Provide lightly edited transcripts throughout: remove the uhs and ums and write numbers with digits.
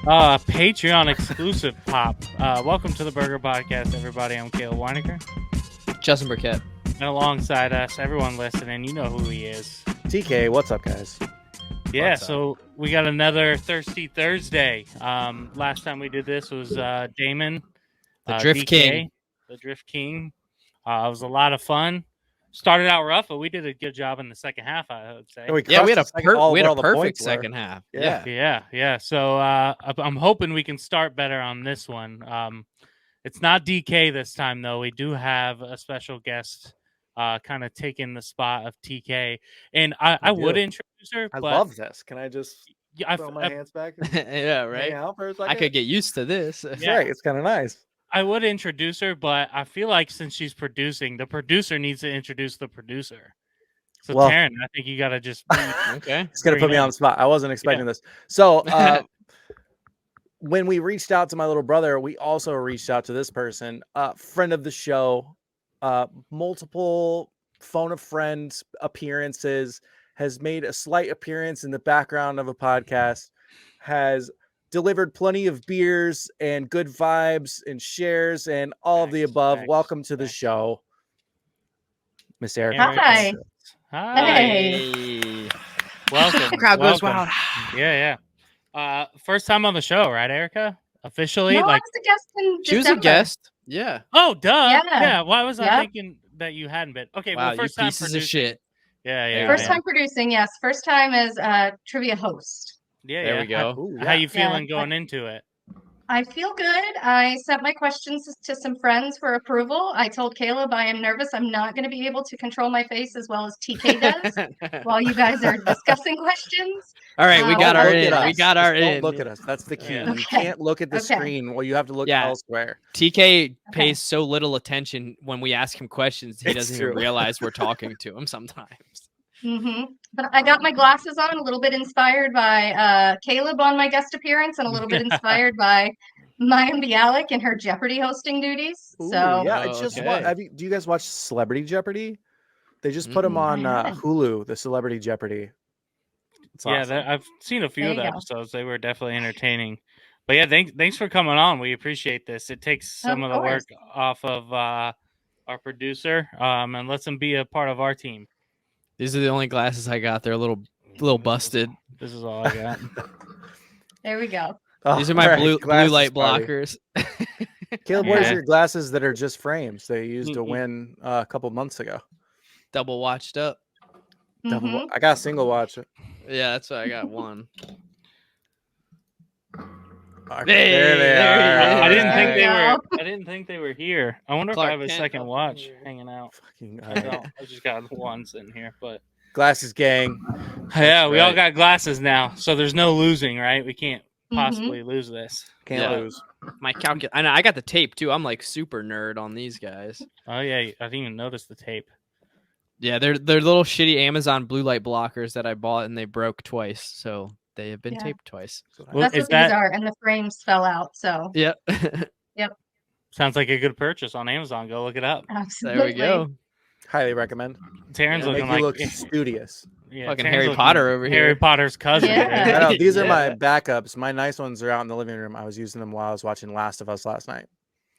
Patreon exclusive pop. Welcome to the Burger Podcast, everybody. I'm Caleb Weinecker. Justin Burkett. And alongside us, everyone listening, you know who he is. TK, what's up, guys? Yeah, What's up? so we got another Thirsty Thursday. Last time we did this was Damon. The Drift DK, King. The Drift King. It was a lot of fun. Started out rough, but we did a good job in the second half, I would say. We had a all the perfect points second were. half. Yeah. So I'm hoping we can start better on this one. It's not DK this time, though. We do have a special guest kind of taking the spot of TK. And I would introduce her. I but love this. Can I just throw my I hands back? And Yeah, hang right. out for a second? I could get used to this. That's Yeah. right. It's kind of nice. I would introduce her, but I feel like since she's producing, the producer needs to introduce the producer. So, Well- Taryn, I think you got to just Okay. It's going to put me on the spot. I wasn't expecting this. So when we reached out to my little brother, we also reached out to this person, friend of the show, multiple phone of friends appearances, has made a slight appearance in the background of a podcast, has delivered plenty of beers and good vibes and shares and all of the above. Welcome to the show, Miss Erika. Hi. Hi. Hey. Welcome. Crowd goes welcome. wild. Yeah. First time on the show, right, Erika? Officially? No, I like, was a guest in She was a December. guest. Yeah. oh, duh. Yeah. Why was I Yep. thinking that you hadn't been? Okay, Wow, well, you first time pieces of producing. shit. Yeah. First time producing, yes. First time as a trivia host. Yeah, There we go. Ooh, How you Yeah. feeling going into it? I feel good. I sent my questions to some friends for approval. I told Caleb I am nervous. I'm not going to be able to control my face as well as TK does while you guys are discussing questions. All right, we got Don't our look in. at We us. got our Don't in. look at us. That's the key. Yeah. You Okay. can't look at the Okay. screen. Well, you have to look Yeah. elsewhere. TK pays so little attention when we ask him questions, he It's doesn't true. even realize we're talking to him sometimes. But I got my glasses on, a little bit inspired by Caleb on my guest appearance, and a little bit inspired by Maya Bialik and her Jeopardy hosting duties. Ooh, So yeah, I Oh, just okay. do you guys watch Celebrity Jeopardy? They just put them on I haven't. Hulu, the Celebrity Jeopardy. It's awesome. I've seen a few There of the you go. episodes. They were definitely entertaining. But yeah, thanks for coming on. We appreciate this. It takes some of the work off of our producer and lets him be a part of our team. These are the only glasses I got. They're a little busted. This is all I got. There we go. These are my all right, blue glasses light party. blockers. Caleb, where's Yeah. your glasses that are just frames they used to win a couple months ago? Double watched up. Mhm. I got a single watch. Yeah, that's why I got one. Okay, Hey, there they there are. you I didn't There think you they go. were. I didn't think they were here. I wonder Clark if I have a Kent second up watch here. hanging out. Fucking, I don't. I just got ones in here, but glasses gang. yeah, we all right. got glasses now, so there's no losing, right? We can't Mhm. possibly lose this. Can't Yeah. lose. My I know I got the tape too. I'm like super nerd on these guys. Oh yeah, I didn't even notice the tape. Yeah, they're little shitty Amazon blue light blockers that I bought and they broke twice, so they have been Yeah. taped twice. Well, That's is what that these are, and the frames fell out. So Yep. sounds like a good purchase on Amazon? Go look it up. absolutely. There we go. Highly recommend. Taryn's Yeah, Make looking you like look studious. yeah, Fucking Taryn's Harry looking Potter like over Harry here. Potter's cousin. Yeah. dude. I know these are my Yeah. backups. My nice ones are out in the living room. I was using them while I was watching Last of Us last night.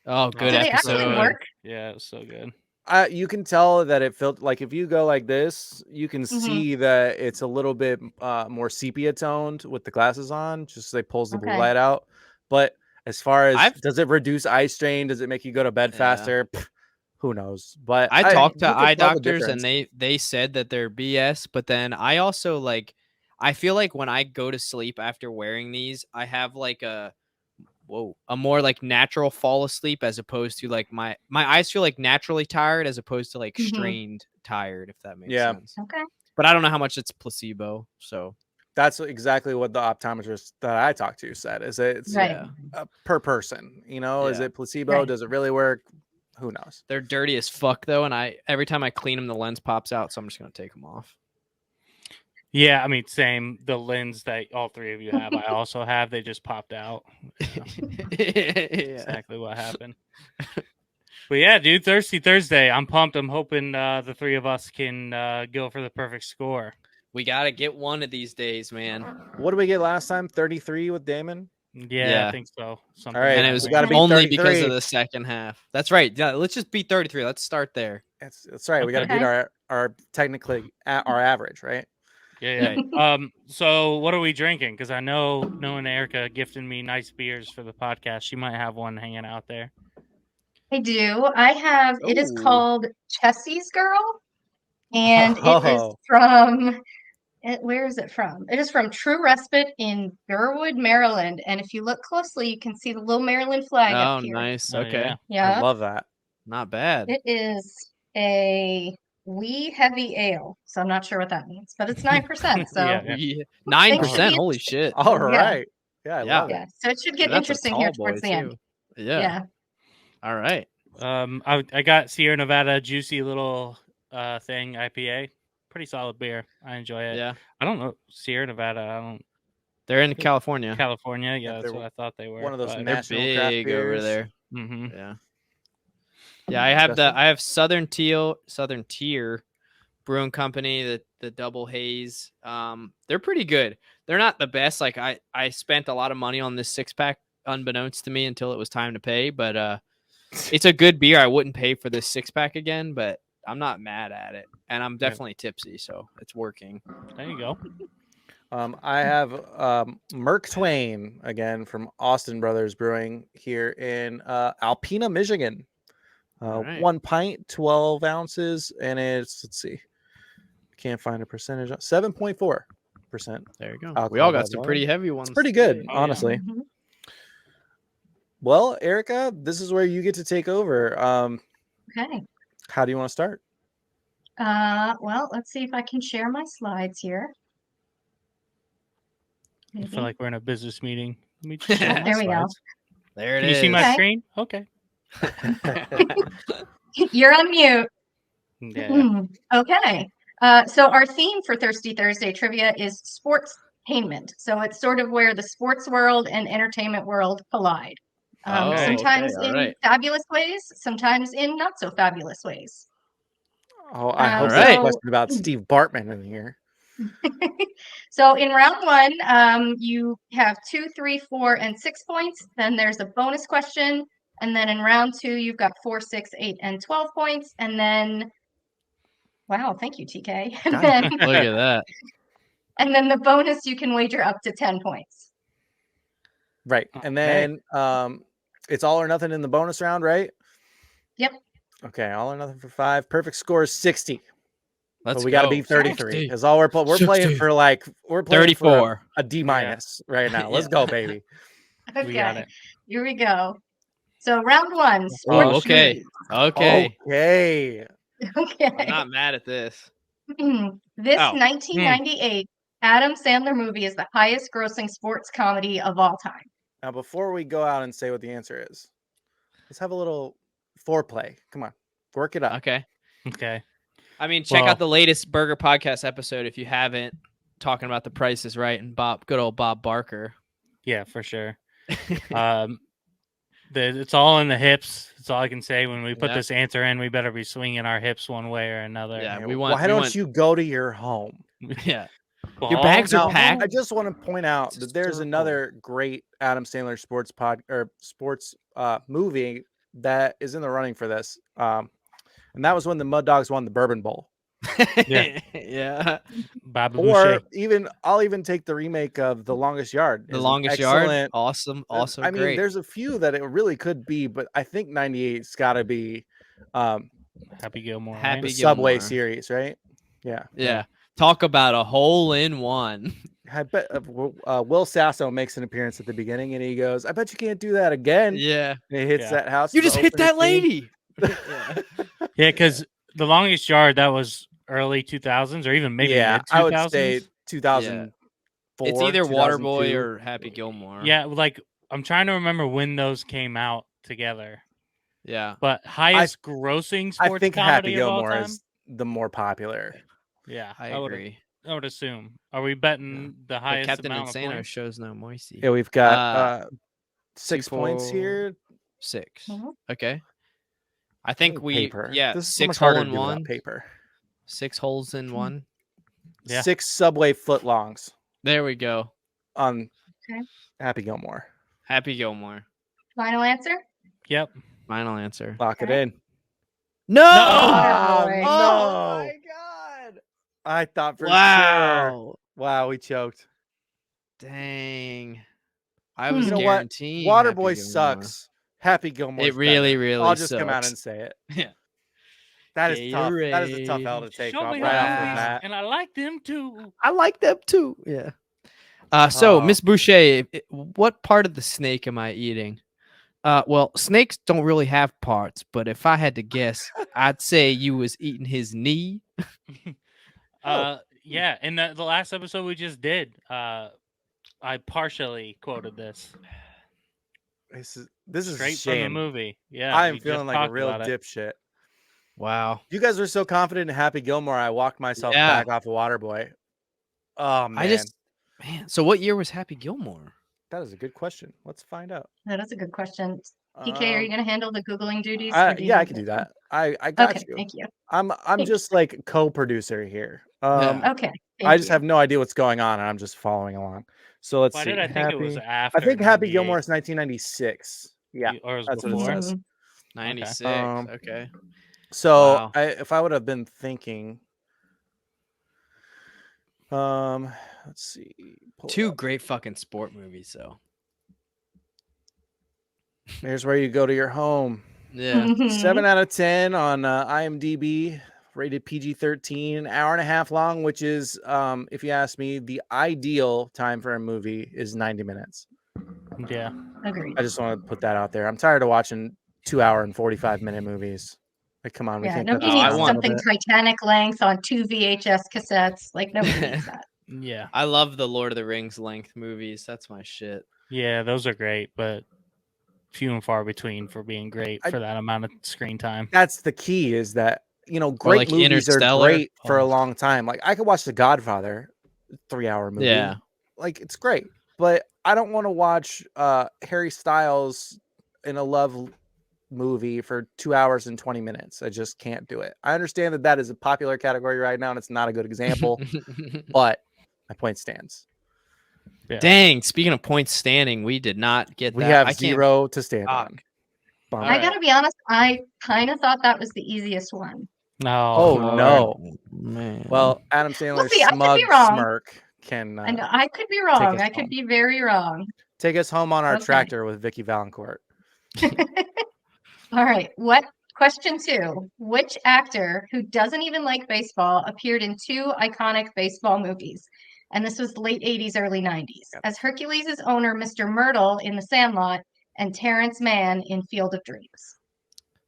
Oh, good Do they actually episode. work? Yeah, it was so good. You can tell that it felt like if you go like this, you can see that it's a little bit more sepia toned with the glasses on, just so they pulls the blue Okay. light out. But as far as I've- does it reduce eye strain? Does it make you go to bed Yeah. faster? Pff, who knows? But I talked to you can eye tell the doctors and difference. they said that they're BS, but then I also like I feel like when I go to sleep after wearing these, I have like a more like natural fall asleep as opposed to like my eyes feel like naturally tired as opposed to like Mhm. strained tired, if that makes Yeah. sense. Okay. But I don't know how much it's placebo. So That's exactly what the optometrist that I talked to said. Is it's Right. yeah. per person? You know, is Yeah. it placebo? Right. Does it really work? Who knows? They're dirty as fuck though, and every time I clean them, the lens pops out, so I'm just gonna take them off. Yeah, I mean, same. The lens that all three of you have, I also have. They just popped out. Exactly what happened. But yeah, dude, Thirsty Thursday. I'm pumped. I'm hoping the three of us can go for the perfect score. We gotta get one of these days, man. What did we get last time? 33 with Damon. Yeah, I think so. Something All right, And it like was we gotta beat only because 33. of the second half. That's right. Yeah, let's just beat 33. Let's start there. That's right. We got to Okay. beat our technically our average, right? Yeah. So what are we drinking? Because I know, knowing Erica gifting me nice beers for the podcast, she might have one hanging out there. I do. I have, it is Ooh. called Chessie's Girl, and it is Oh. from, where is it from? It is from True Respite in Burwood, Maryland. And if you look closely, you can see the little Maryland flag Oh, up here. nice. Oh, Okay. yeah. I Yeah, love that. Not bad. it is a wee heavy ale. So I'm not sure what that means, but it's 9%. So Yeah. things should 9%. be Holy shit. All Yeah. right. Yeah, I Yeah. love it. yeah. So it should get That's a interesting here tall towards boy, the end. too. Yeah. Yeah. All right. I got Sierra Nevada juicy little thing IPA. Pretty solid beer. I enjoy it. Yeah. I don't know Sierra Nevada. They're in California. California. Yeah, Yeah, that's they're what I thought they were. one of those They're national craft big over beers. there. Mm-hmm. Yeah. Yeah, I have Southern Tier Brewing Company, the double haze. They're pretty good. They're not the best. Like I spent a lot of money on this 6-pack unbeknownst to me until it was time to pay, but it's a good beer. I wouldn't pay for this 6-pack again, but I'm not mad at it. And I'm definitely tipsy, so it's working. There you go. I have Merc Twain again from Austin Brothers Brewing here in Alpena, Michigan. All right. 1 pint, 12 ounces, and it's, let's see, can't find a percentage. 7.4%. There you go. Alcohol We all by got some volume. pretty heavy ones. It's pretty good, today. Oh, yeah. honestly. Mhm. Well, Erica, this is where you get to take over. Okay. How do you want to start? Well, let's see if I can share my slides here. I Maybe. feel like we're in a business meeting. Let me just share my There we go. slides. There it Can is. you see my Okay. screen? Okay. You're on mute. Yeah. Okay. So our theme for Thirsty Thursday trivia is sportstainment. So it's sort of where the sports world and entertainment world collide. Oh, Sometimes okay, all in right. fabulous ways, sometimes in not so fabulous ways. Oh, I hope All there's a right. question about Steve Bartman in here. So in round one, you have 2, 3, 4, and 6 points. Then there's a bonus question. And then in round two, you've got 4, 6, 8, and 12 points. And then, wow, thank you, TK. God. Look at that. And then the bonus, you can wager up to 10 points. Right. And then it's all or nothing in the bonus round, right? Yep. Okay, all or nothing for 5. Perfect score is 60. Let's But we got to go. beat 33. 60. Is all we're playing 60. for. Like we're playing for 34. a D minus right now. Let's Yeah. go, baby. Okay. We got it. Here we go. So round one. Oh, Sports okay. shoes. Okay. Okay. Okay. I'm not mad at this. This Oh. 1998 Adam Sandler movie is the highest grossing sports comedy of all time. Now, before we go out and say what the answer is, let's have a little foreplay. Come on, work it up. Okay. Okay. I mean, check Well- out the latest Burger Podcast episode if you haven't, talking about the Price is Right and good old Bob Barker. Yeah, for sure. It's all in the hips. That's all I can say. When we put Yeah. this answer in, we better be swinging our hips one way or another. Yeah, Yeah, we want- Why don't you go to your home? Yeah. Well, Your bags are Now, packed. I just want to point out It's that there's historical. another great Adam Sandler sports movie that is in the running for this. And that was when the Mud Dogs won the Bourbon Bowl. Yeah. Yeah. Baba Or Boucher. I'll even take the remake of The Longest Yard. The It's Longest Yard. excellent. Awesome. Awesome. I mean, Great. there's a few that it really could be, but I think 98's got to be Happy Gilmore. Happy the Right? Subway Gilmore. series, right? Yeah. Yeah. Talk about a hole in one. I bet Will Sasso makes an appearance at the beginning, and he goes, "I bet you can't do that again." Yeah. And he hits Yeah. that house. You to the just hit opening that scene. lady. Yeah. Yeah, because The Longest Yard, that was early 2000s or even maybe Yeah, mid 2000s. I would say 2004. It's either Waterboy 2002. or Happy Gilmore. Yeah, like I'm trying to remember when those came out together. Yeah. But highest grossing I sports think comedy Happy of all Gilmore time? is the more popular. Yeah, I would agree. I would assume. Are we betting the But highest Captain amount of Insano points? shows no moisty. Yeah, we've got 6 points 2, 4, here. 6. Mhm. Okay. I think Ooh, we paper. yeah, This is so 6 much hole harder in to do without one. paper. 6 holes in one. Yeah. 6 Subway footlongs There we go. on Okay. Happy Gilmore. Happy Gilmore. Final answer? Yep. Final answer. Lock it Okay. in. No! Waterboy. Oh, Oh, my God. I thought for sure. wow. Wow, we choked. Dang. I was You know what? guaranteeing Happy Waterboy Gilmore. sucks. Happy Gilmore. It really, really I'll just come out sucks. and say it. Yeah. That is tough. That is a tough L Gatorade. to take Show off me right the off the movies, bat. and I like them too. I like them too. Yeah. So Oh. Miss Boucher, what part of the snake am I eating? Well, snakes don't really have parts, but if I had to guess, I'd say you was eating his knee. Yeah, in the last episode we just did, I partially quoted this This is a straight from the shame. movie. Yeah, I am we just feeling like a talked real about it. dipshit. Wow. You guys were so confident in Happy Gilmore, I walked myself Yeah. back off of Waterboy. Oh man, Man. So what year was Happy Gilmore? that is a good question. Let's find out. That is a good question. TK, are you going to handle the Googling duties? Yeah, I can do that. I got Okay, you. thank you. I'm just like co-producer here. Yeah. Okay. I just have no idea what's going on, and I'm just following along. So let's Why see. did I think it was Happy- after? I think Happy 98? Gilmore is 1996. Yeah, Or it was that's what it before? says. 96. Um, Okay. So Wow. if I would have been thinking, let's see. Pull it Two up. great fucking sport movies, though. Here's where you go to your home. Yeah. Mhm. 7 out of 10 on IMDb, rated PG-13, an hour and a half long, which is, if you ask me, the ideal time for a movie is 90 minutes. Yeah. Agreed. I just want to put that out there. I'm tired of watching 2 hour and 45-minute movies. Like, come on, we Yeah, can't cut nobody this I needs down a want- little something bit. Titanic length on 2 VHS cassettes. Like, nobody needs that. Yeah. I love the Lord of the Rings length movies. That's my shit. Yeah, those are great, but few and far between for being great for that amount of screen time. That's the key, is that, great like movies are Interstellar. great for a Oh. long time. Like, I could watch The Godfather, 3-hour movie. Yeah. Like, it's great, but I don't want to watch Harry Styles in a love movie for 2 hours and 20 minutes. I just can't do it. I understand that is a popular category right now, and it's not a good example, but my point stands. Yeah. Dang, speaking of points standing, we did not get We that. have I can't- 0 to stand Fuck. on. Bummer. I gotta be honest, I kind of thought that was the easiest one. No. Oh, no. Man. Well, Adam Sandler's see, I could be smug wrong. smirk can I know I could be wrong. us I could home. be very wrong. take us home on our Okay. tractor with Vicky Valancourt. All right. Question 2. Which actor who doesn't even like baseball appeared in 2 iconic baseball movies? And this was late 80s, early 90s. Yep. As Hercules' owner, Mr. Myrtle in The Sandlot, and Terrence Mann in Field of Dreams.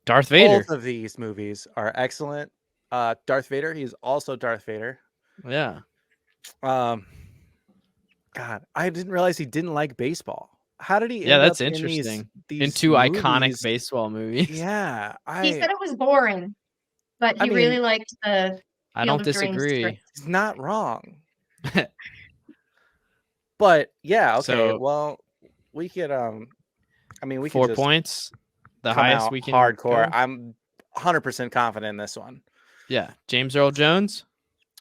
Darth Vader. Both of these movies are excellent. Darth Vader, he's also Darth Vader. Yeah. God, I didn't realize he didn't like baseball. How did he? Yeah, end that's up interesting. In In these 2 iconic movies? baseball movies. Yeah, He said it was boring, but I he really mean, liked the I Field don't of Dreams disagree. script. he's not wrong. But yeah, okay. So- Well, we could. We 4 could just points. The come highest out we can hardcore. go. I'm 100% confident in this one. Yeah. James Earl Jones.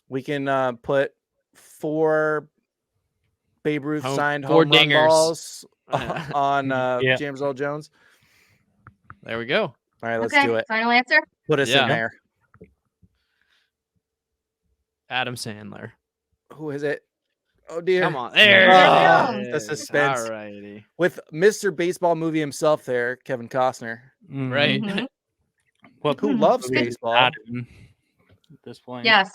We can put 4 Babe Ruth signed 4 home run dingers. balls on Yeah. James Earl Jones. There we go. All right, let's Okay, do it. final answer. Put us Yeah. in there. Adam Sandler. Who is it? Oh dear. Come on. There Oh, it the is. suspense. Alrighty. With Mr. Baseball movie himself there, Kevin Costner, Mhm. Right. Mhm. What who Mhm. loves movie is baseball. that in at this point? Yes,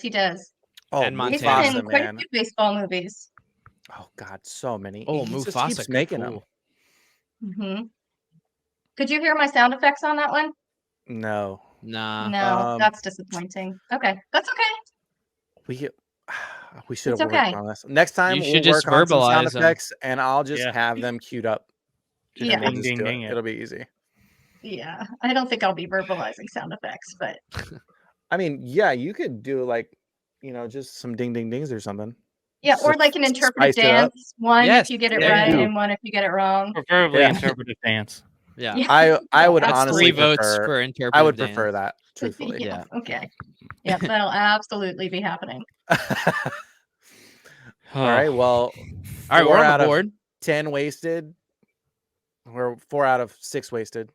he does. Oh, And He's Montana. been in Mufasa, quite a man. few baseball movies. Oh God, so many. Oh, He just Mufasa. keeps good making them. pool. hmm Could you hear my sound effects on that one? No, Nah. No, that's disappointing. Okay, that's okay. we should have It's worked okay. on this. Next time You we'll should just work on some sound verbalize 'em. effects, and I'll just Yeah. have them queued up. Just Yeah. We'll ding, just ding, do ding it. it. It'll be easy. Yeah, I don't think I'll be verbalizing sound effects, but I mean, yeah, you could do like, just some ding ding dings or something. yeah, or So like an interpretive spice it up. dance. One Yes, if you get it there right, you go. and one if you get it wrong. Preferably Yeah. interpretive dance. Yeah. Yeah. I would That's honestly 3 votes prefer. for interpretive I would dance. prefer that, truthfully. Yeah. Okay. Yep, that'll absolutely be happening. All right. Well, All right, 4 we're on out the of board. 10 wasted. We're 4 out of 6 wasted.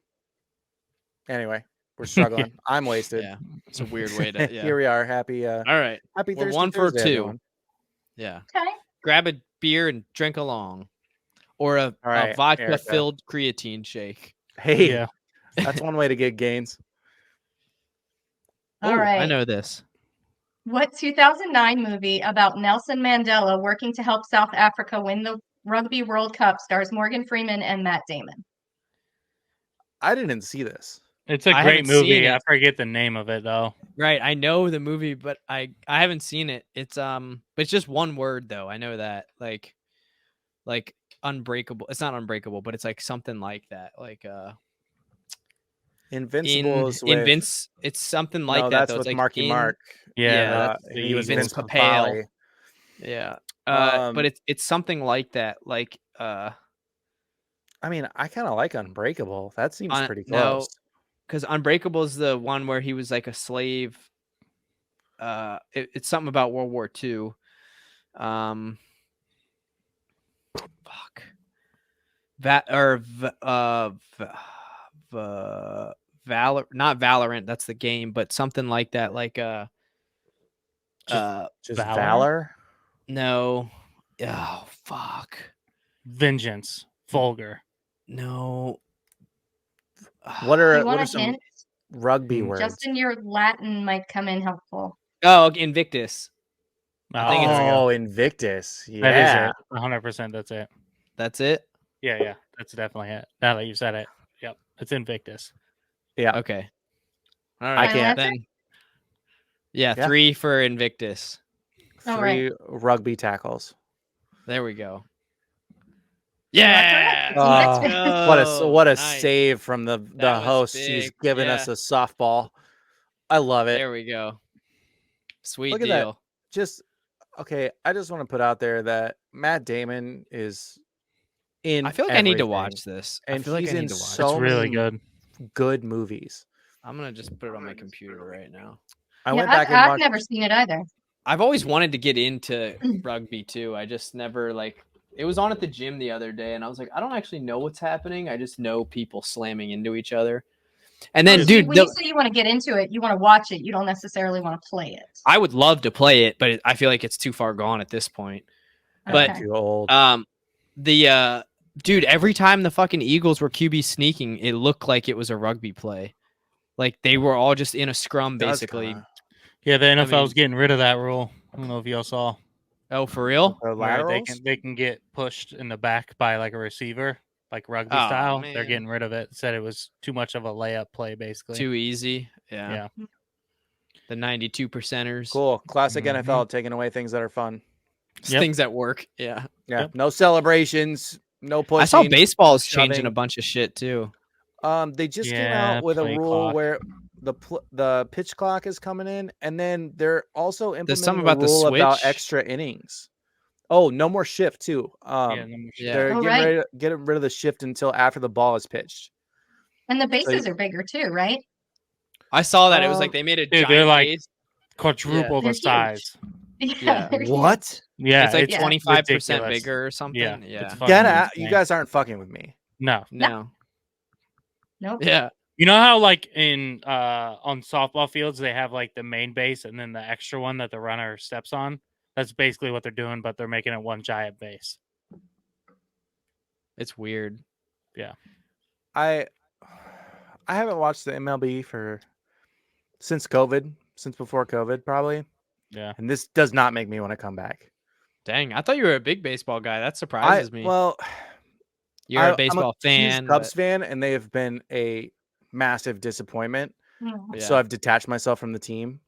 Anyway, we're struggling. I'm wasted. Yeah, it's a weird way to. Yeah. Here we are. Happy All right, happy we're Thursday, 1 for Thursday, 2. everyone. Yeah, Okay. grab a beer and drink along, or a right, vodka-filled creatine shake. Hey, Yeah. that's one way to get gains. All Ooh, right. I know this. What 2009 movie about Nelson Mandela working to help South Africa win the Rugby World Cup stars Morgan Freeman and Matt Damon? I didn't see this. It's a I great haven't seen movie. it. I forget the name of it though. Right, I know the movie, but I haven't seen it. It's just one word though. I know that like unbreakable. It's not unbreakable, but it's like something like that. Like Invincible is with It's something like no, that that's though. with It's like Marky Mark. Yeah, that's And he was Vince Vince Papale. Papale. Yeah. Um, But it's something like that. Like I mean, I kind of like Unbreakable. That seems pretty no, close. because Unbreakable is the one where he was like a slave. It's something about World War II. Fuck. Not Valorant. That's the game, but something like that. Like Just Valor? Valor. no. Oh fuck. Vengeance. Vulgar. No. What Do are you what want are a some hint? rugby words? Justin, your Latin might come in helpful. Oh, Invictus. I think it's- Oh, Invictus. That Yeah. is it. 100%. That's it. That's it. Yeah. That's definitely it. Now that you said it. Yep. It's Invictus. Yeah. Okay. All I right. can't. Then. Yeah, Yeah. 3 for Invictus. All 3 rugby tackles. There we go. You are Yeah. correct. Let's go. What a Nice. save from the That was host. He's big. giving us a softball. I love it. There we go. Sweet Look at that. deal. Just okay. I just want to put out there that Matt Damon is in. I feel like I need to everything, watch this. I and feel like he's I in need to watch so It's really many good. good movies. I'm gonna just put it on my computer right now. I Yeah, went back and I've watched. never seen it either. I've always wanted to get into rugby too. I just never it was on at the gym the other day and I was like, I don't actually know what's happening. I just know people slamming into each other. And then dude, when you say you want to get into it, you want to watch it. You don't necessarily want to play it. I would love to play it, but I feel like it's too far gone at this point. But Okay. Too old. Dude, every time the fucking Eagles were QB sneaking, it looked like it was a rugby play. Like they were all just in a scrum Does basically. kinda. Yeah, the NFL's mean- getting rid of that rule. I don't know if y'all saw. Oh, for real? The Where laterals? they can get pushed in the back by like a receiver, like rugby Oh, style. They're man. getting rid of it. Said it was too much of a layup play, basically. Too easy. Yeah. Yeah. The 92 percenters. Cool. Classic Mhm. NFL taking away things that are fun. Yep. Things at work. Yeah. Yeah. Yep. No celebrations. No pushing. I saw baseball is changing shoving. a bunch of shit too. They just came Yeah, out with a play rule clock. where the pitch clock is coming in, and then they're also implementing something a about the rule about switch. extra innings. Oh, no more shift too. Yeah, no more shit. Yeah. They're Oh, getting rid of the shift until after the ball is pitched. And the bases are bigger too, right? I saw that. It was like they made a Dude, giant they're like- base. Quadruple They're the huge. size. Yeah. they're huge. What? Yeah, It's like yeah. 25% ridiculous. bigger or something. Yeah, Yeah. it's fucking Get out! You insane. guys aren't fucking with me. No. No. Nope. Yeah. You know how like in on softball fields they have like the main base and then the extra one that the runner steps on? That's basically what they're doing, but they're making it one giant base. It's weird. I haven't watched the MLB since before COVID, probably. Yeah. And this does not make me want to come back. Dang. I thought you were a big baseball guy. That surprises me. Well, You're a baseball I'm a huge fan. Cubs fan, and they have been a massive disappointment. Mm. So Yeah. I've detached myself from the team.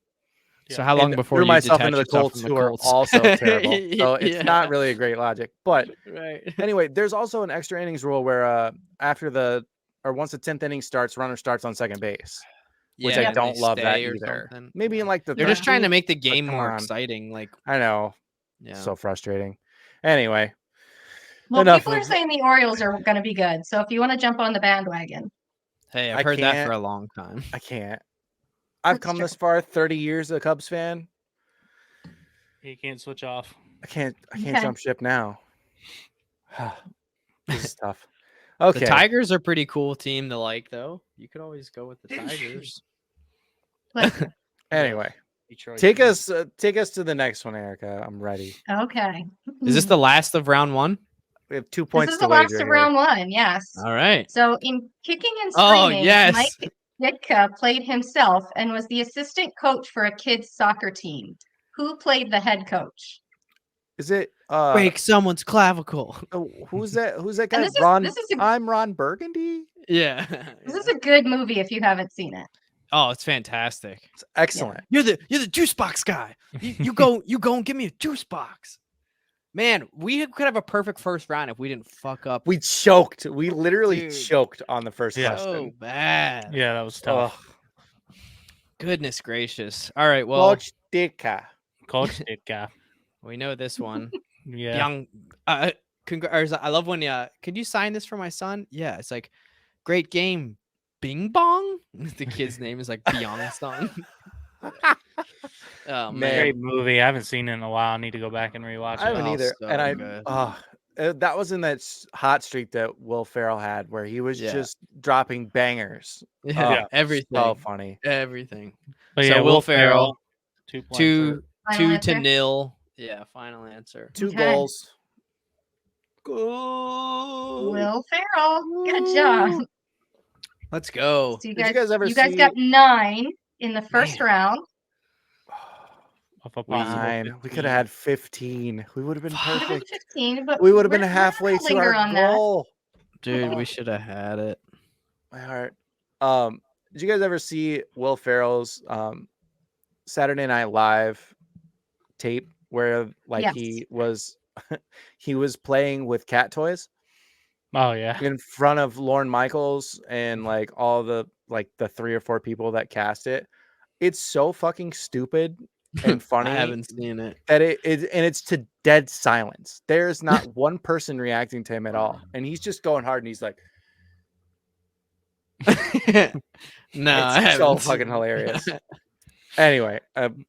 So how long and before threw you myself detach into the yourself Colts, from who the are Colts? also terrible. So it's Yeah. not really a great logic. But Right. anyway, there's also an extra innings rule where once the 10th inning starts, runner starts on second base. Which Yeah, I and they don't love that stay or either. something. Maybe in like the They're just trying to 13th, make the game come more on. exciting. Like, I know. yeah. So frustrating. Anyway, Well, Enough people are of- saying the Orioles are going to be good. So if you want to jump on the bandwagon, Hey, I I've heard that can't- for a long time. I can't. I've That's come true. this far, 30 years a Cubs fan. You can't switch off. I can't Okay. jump ship now. This is tough. Okay. The Tigers are pretty cool team to like, though. You could always go with the Tigers. Listen, Anyway, Detroit take team. us to the next one, Erica. I'm ready. okay. Is this the last of round 1? We have 2 This points is to the last wager of here. round 1, yes. All right. So in kicking and Oh, screaming, yes. Mike Ditka played himself and was the assistant coach for a kids' soccer team. Who played the head coach? Is it Break someone's clavicle. who's that guy? this is- Ron this is a- I'm Ron Burgundy. Yeah. This is a good movie if you haven't seen it. Oh, it's fantastic. It's excellent. You're the juice box guy. You go and give me a juice box. Man, we could have a perfect first round if we didn't fuck up. We choked. We literally Dude. choked on the first Yeah. so question. bad. Yeah, that was tough. Goodness gracious. All right, well, Coach Ditka. Coach Ditka. we know this one. Yeah. Young I love when could you sign this for my son? Yeah, it's like great game. Bing Bong? The kid's name is like Byung Song. Oh man. Great movie. I haven't seen it in a while. I need to go back and rewatch I it. haven't Oh, either. so And good. that was in that hot streak that Will Ferrell had where he was Yeah. just dropping bangers. Yeah, Oh, everything. So funny. Everything. But So yeah, Will Ferrell, 2 points. 2 Final 2 to answer? 0. Yeah, final answer. 2 Okay. goals. Will Ferrell. Good job. Let's go. So you Did you guys, guys ever see- got 9 in the first Man. round. Of a possible 9. We 15. could have had 15. We would have been Would have been perfect. 15, but We would have been we're not halfway gonna to linger our on that. goal. Dude, we should have had it. My heart. Did you guys ever see Will Ferrell's Saturday Night Live tape where like Yes. he was he was playing with cat toys Oh yeah. in front of Lorne Michaels and like all the 3 or 4 people that cast it? It's so fucking stupid and funny I haven't seen it. that it's to dead silence. There's not one person reacting to him at all, and he's just going hard, and he's like, No, I it's so haven't seen fucking it. hilarious. Anyway,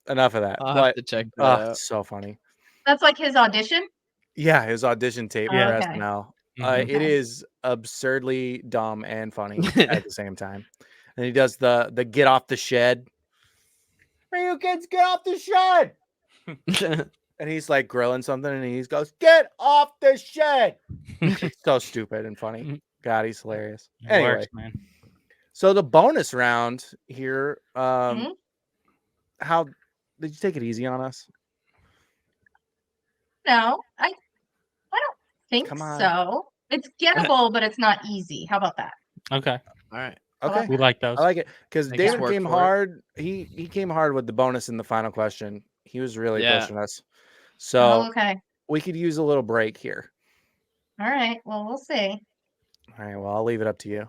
enough of that. I'll have But to check that out. it's so funny. That's like his audition. Yeah, his audition tape for Okay. SNL. Mhm. It is absurdly dumb and funny at the same time. And he does the get off the shed. Hey, you kids, get off the shed. And he's like grilling something, and he goes, "Get off the shed." It's so stupid and funny. God, he's hilarious. It Anyway, works, man. so the bonus round here. Mhm. How did you take it easy on us? No, I don't think Come on. so. It's gettable, but it's not easy. How about that? Okay. All right. Okay, We like those. I like it because I guess David work came for it. hard. He came hard with the bonus in the final question. He was really Yeah. pushing us. Oh, So okay. we could use a little break here. All right. Well, we'll see. All right. Well, I'll leave it up to you.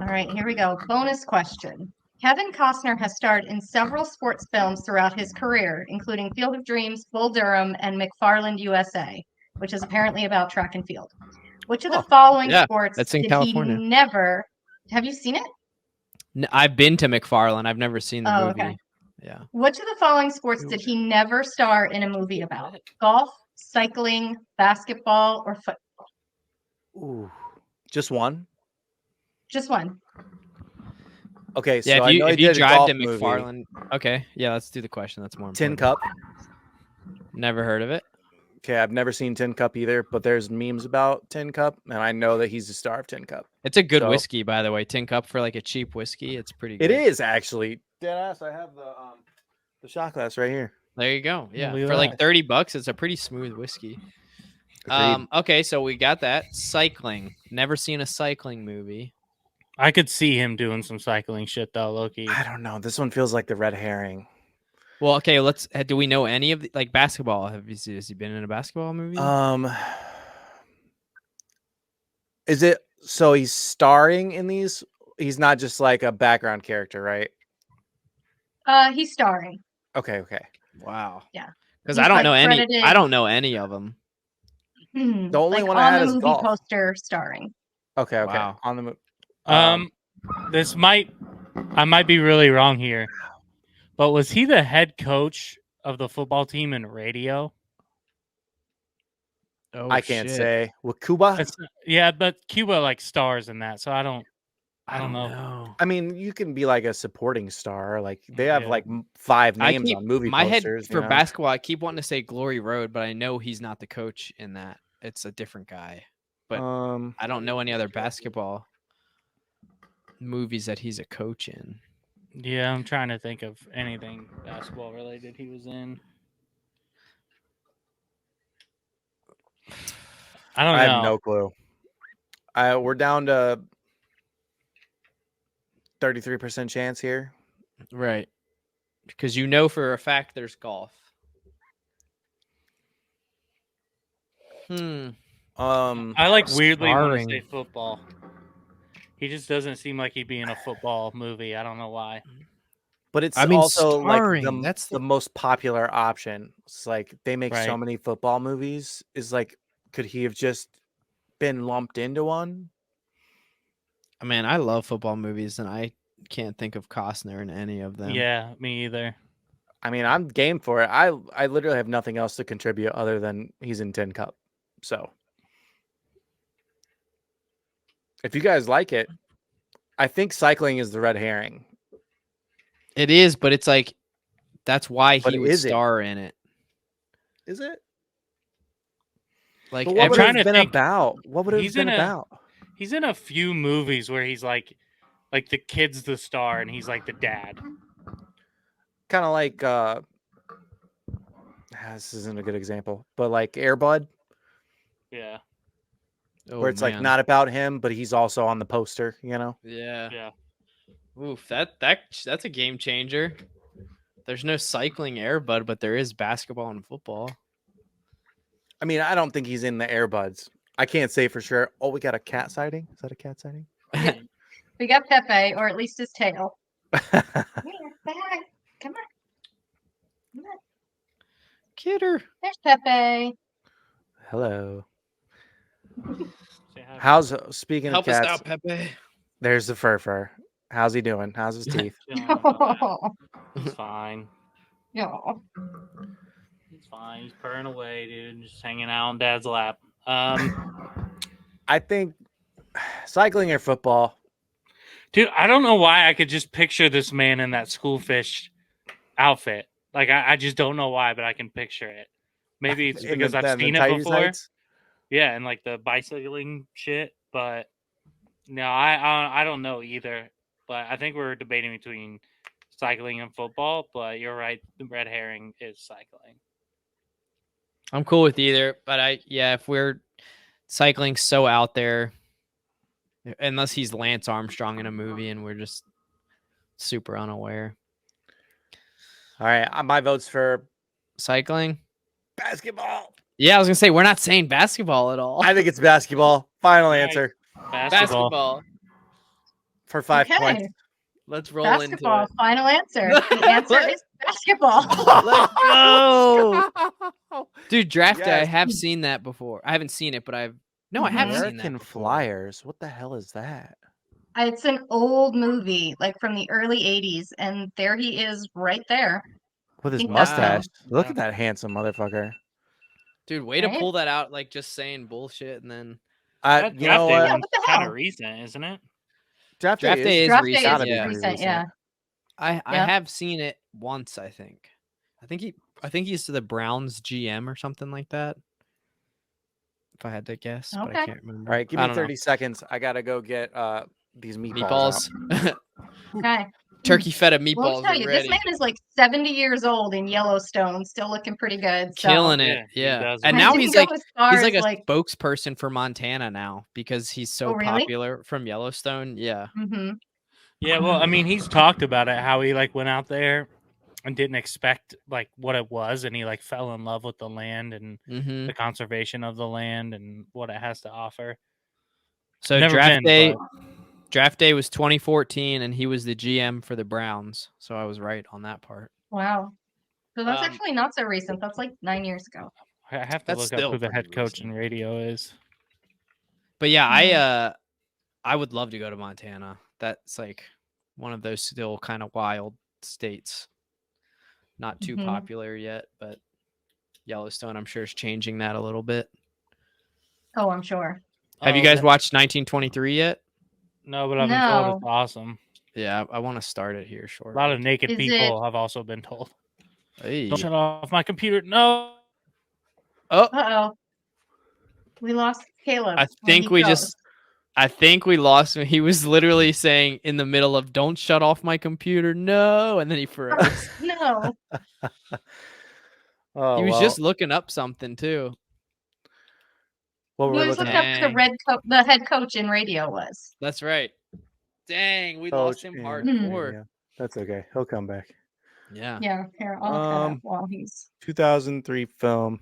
All right, here we go. Bonus question. Kevin Costner has starred in several sports films throughout his career, including Field of Dreams, Bull Durham, and McFarland USA, which is apparently about track and field. Which of the Oh, following yeah, sports that's in did California. he never? Have you seen it? I've been to McFarland. I've never seen the Oh, movie. okay. Yeah. Which of the following sports did he never star in a movie about? Golf, cycling, basketball, or football? Ooh, just one. Just one. Okay. So Yeah, I know if he you did a drive golf to movie, McFarland. Okay. Yeah, let's do the question. That's more Tin important. Cup. Never heard of it. Okay, I've never seen Tin Cup either, but there's memes about Tin Cup, and I know that he's the star of Tin Cup. It's a good So- whiskey, by the way. Tin Cup for like a cheap whiskey. It's pretty good. It is actually. Deadass, I have the shot glass right here. There you go. Yeah. Look at For like that. $30, it's a pretty smooth whiskey. Agreed. Okay, so we got that. Cycling. Never seen a cycling movie. I could see him doing some cycling shit though, Loki. I don't know. This one feels like the red herring. Well, okay, let's do we know any of the like basketball? Has he been in a basketball movie? Is it so he's starring in these? He's not just like a background character, right? He's starring. Okay. Wow. Yeah. Because He's, I don't like, know any. credited- I don't know any of them. The only like one I on had the is movie golf. poster starring. Okay. Wow. On the movie. I might be really wrong here, but was he the head coach of the football team in radio? Oh, I can't shit. say. With Cuba? Yeah, but Cuba like stars in that, so I don't I don't know. know. I mean, you can be like a supporting star. Like they have Yeah. like 5 I names keep on movie my head posters. for basketball. I keep wanting to say Glory Road, but I know he's not the coach in that. It's a different guy. But I don't know any other basketball movies that he's a coach in. Yeah, I'm trying to think of anything basketball related he was in. I don't I have know. no clue. We're down to 33% chance here. Right. Because you know for a fact there's golf. I like weirdly want to say Starring. football. He just doesn't seem like he'd be in a football movie. I don't know why. But it's I mean, also like starring. That's the most popular option. It's like they make so Right. many football movies. Is like, could he have just been lumped into one? I mean, I love football movies, and I can't think of Costner in any of them. Yeah, me either. I mean, I'm game for it. I literally have nothing else to contribute other than he's in Tin Cup. So if you guys like it, I think cycling is the red herring. It is, but it's like that's why But he would is it? star in it. Is it? Like But what I'm would trying it have to been think. about? What would it have He's been in about? He's in a few movies where he's like the kid's the star and he's like the dad. Kind of like this isn't a good example, but like Air Bud, Yeah. where it's like not about him, but he's also on the poster, you know? Yeah. Yeah. Oof, that's a game changer. There's no cycling Air Bud, but there is basketball and football. I mean, I don't think he's in the Air Buds. I can't say for sure. Oh, we got a cat sighting. Is that a cat sighting? We got Pepe, or at least his tail. Come here, say hi. Come on. Come on. Kidder. There's Pepe. Hello. Say hi. How's speaking Help of us cats? out, Pepe. There's the fur. How's he doing? How's his teeth? He's fine. No. He's fine. He's purring away, dude. Just hanging out on dad's lap. I think cycling or football. Dude, I don't know why I could just picture this man in that schoolfish outfit. Like I just don't know why, but I can picture it. Maybe it's In because I've the seen it tighty before. tights? Yeah, and like the bicycling shit. But no, I don't know either. But I think we're debating between cycling and football. But you're right, the red herring is cycling. I'm cool with either, but if we're cycling so out there, unless he's Lance Armstrong in a movie and we're just super unaware. All right, my vote's for Cycling? basketball. Yeah, I was gonna say we're not saying basketball at all. I think it's basketball. Final Right. answer Basketball. for 5 Okay. points. Let's roll Basketball. into it. Final answer. The answer is basketball. Let's go. Dude, draft day. I Yes. have seen that before. I haven't seen it, but I have seen that American before. Flyers. What the hell is that? It's an old movie, like from the early 80s, and there he is right there. With his think that's him. mustache. Look Yeah. at that handsome motherfucker. Dude, way to Right? pull that out, like just saying bullshit and then That You know draft day what? Yeah, what the kind hell? of recent, isn't it? Draft Draft day is Draft day recent. is Gotta be pretty recent, recent. yeah. I Yeah. have seen it once, I think. I think he's to the Browns GM or something like that. If I had to guess, but I Okay. can't remember. All right, give I me don't 30 seconds. I gotta go get these meatballs. Meatballs. Okay. Turkey feta Well, let me meatballs tell are you, ready. this man is like 70 years old in Yellowstone, still looking pretty good. So. Killing Yeah, it. he Yeah. does And it. now I he's didn't like go as far he's as, like a spokesperson for Montana now because he's so Oh, really? popular from Yellowstone. Yeah. Mm-hmm. Yeah, well, I mean, he's talked about it, how he like went out there and didn't expect like what it was, and he like fell in love with the land and Mm-hmm. the conservation of the land and what it has to offer. So Never draft been, but Draft day was 2014, and he was the GM for the Browns. So I was right on that part. Wow. So that's Um, actually not so recent. That's like 9 years ago. I have to That's look up still who the pretty head coach recent. in radio is. But yeah, Mhm. I would love to go to Montana. That's like one of those still kind of wild states. Not too Mhm. popular yet, but Yellowstone, I'm sure, is changing that a little bit. Oh, I'm sure. Have you Oh, guys watched 1923 yet? No, but I've been told No. it's awesome. Yeah, I want to start it here A shortly. lot of naked Is people have also been told. Hey. Don't shut off my computer. No. Oh, Uh-oh. We lost Caleb. I when think he we froze. just. I think we lost him. He was literally saying in the middle of "Don't shut off my computer, no," and then he froze. No. Oh, He was well, just looking up something too. what He were we was looking looking at? up the head coach in radio was. That's right. Dang, we Coach lost him in hardcore. radio. That's okay. He'll come back. Yeah. Yeah, here, I'll cut up while he's 2003 film.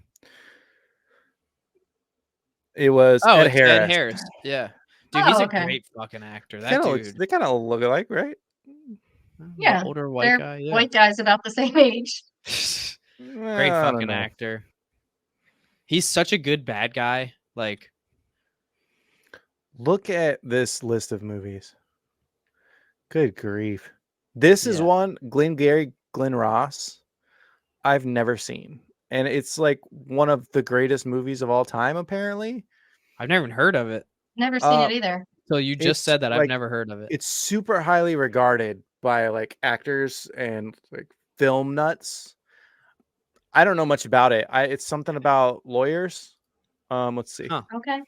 It was Oh, Ed it's Harris. Ed Harris. Yeah. Dude, he's a okay. great fucking actor. That dude. They kind of look alike, right? Yeah, Older white they're guy. Yeah. white guys about the same age. Great fucking actor. He's such a good bad guy. Like, look at this list of movies. Good grief. This is Yeah. one, Glenn Ross, I've never seen. And it's like one of the greatest movies of all time, apparently. I've never even heard of it. Never seen it either. So you just It's said that. I've like- never heard of it. It's super highly regarded by like actors and like film nuts. I don't know much about it. It's something about lawyers. Let's see. Huh. Okay.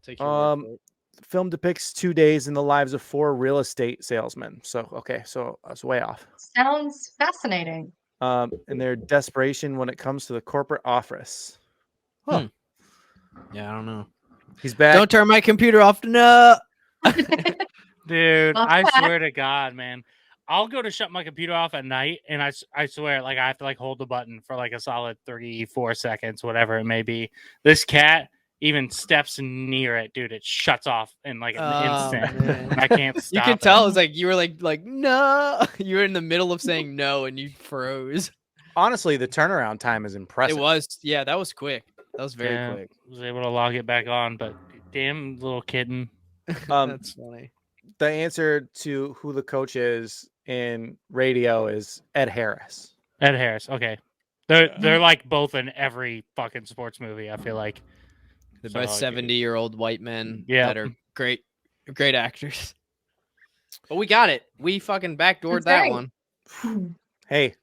Take your word for it. Film depicts 2 days in the lives of 4 real estate salesmen. So okay, so I was way off. Sounds fascinating. And their desperation when it comes to the corporate office. Huh. Yeah, I don't know. He's back. Don't turn my computer off. No. Dude, Welcome I back. swear to God, man. I'll go to shut my computer off at night, and I swear, like, I have to, like, hold the button for, like, a solid 34 seconds, whatever it may be. This cat even steps near it, dude. It shuts off in, like, an instant. Man. I can't stop You could it. tell it's like you were like no. You were in the middle of saying no and you froze. Honestly, the turnaround time is impressive. It was, yeah, that was quick. That was very Yeah, quick. was able to log it back on, but damn little kitten. That's funny. The answer to who the coach is in radio is Ed Harris. Ed Harris. Okay. They're like both in every fucking sports movie, I feel like. The So, best 70-year-old white men Yeah. that are great actors. But we got it. We fucking backdoored That's that right. one. Hey,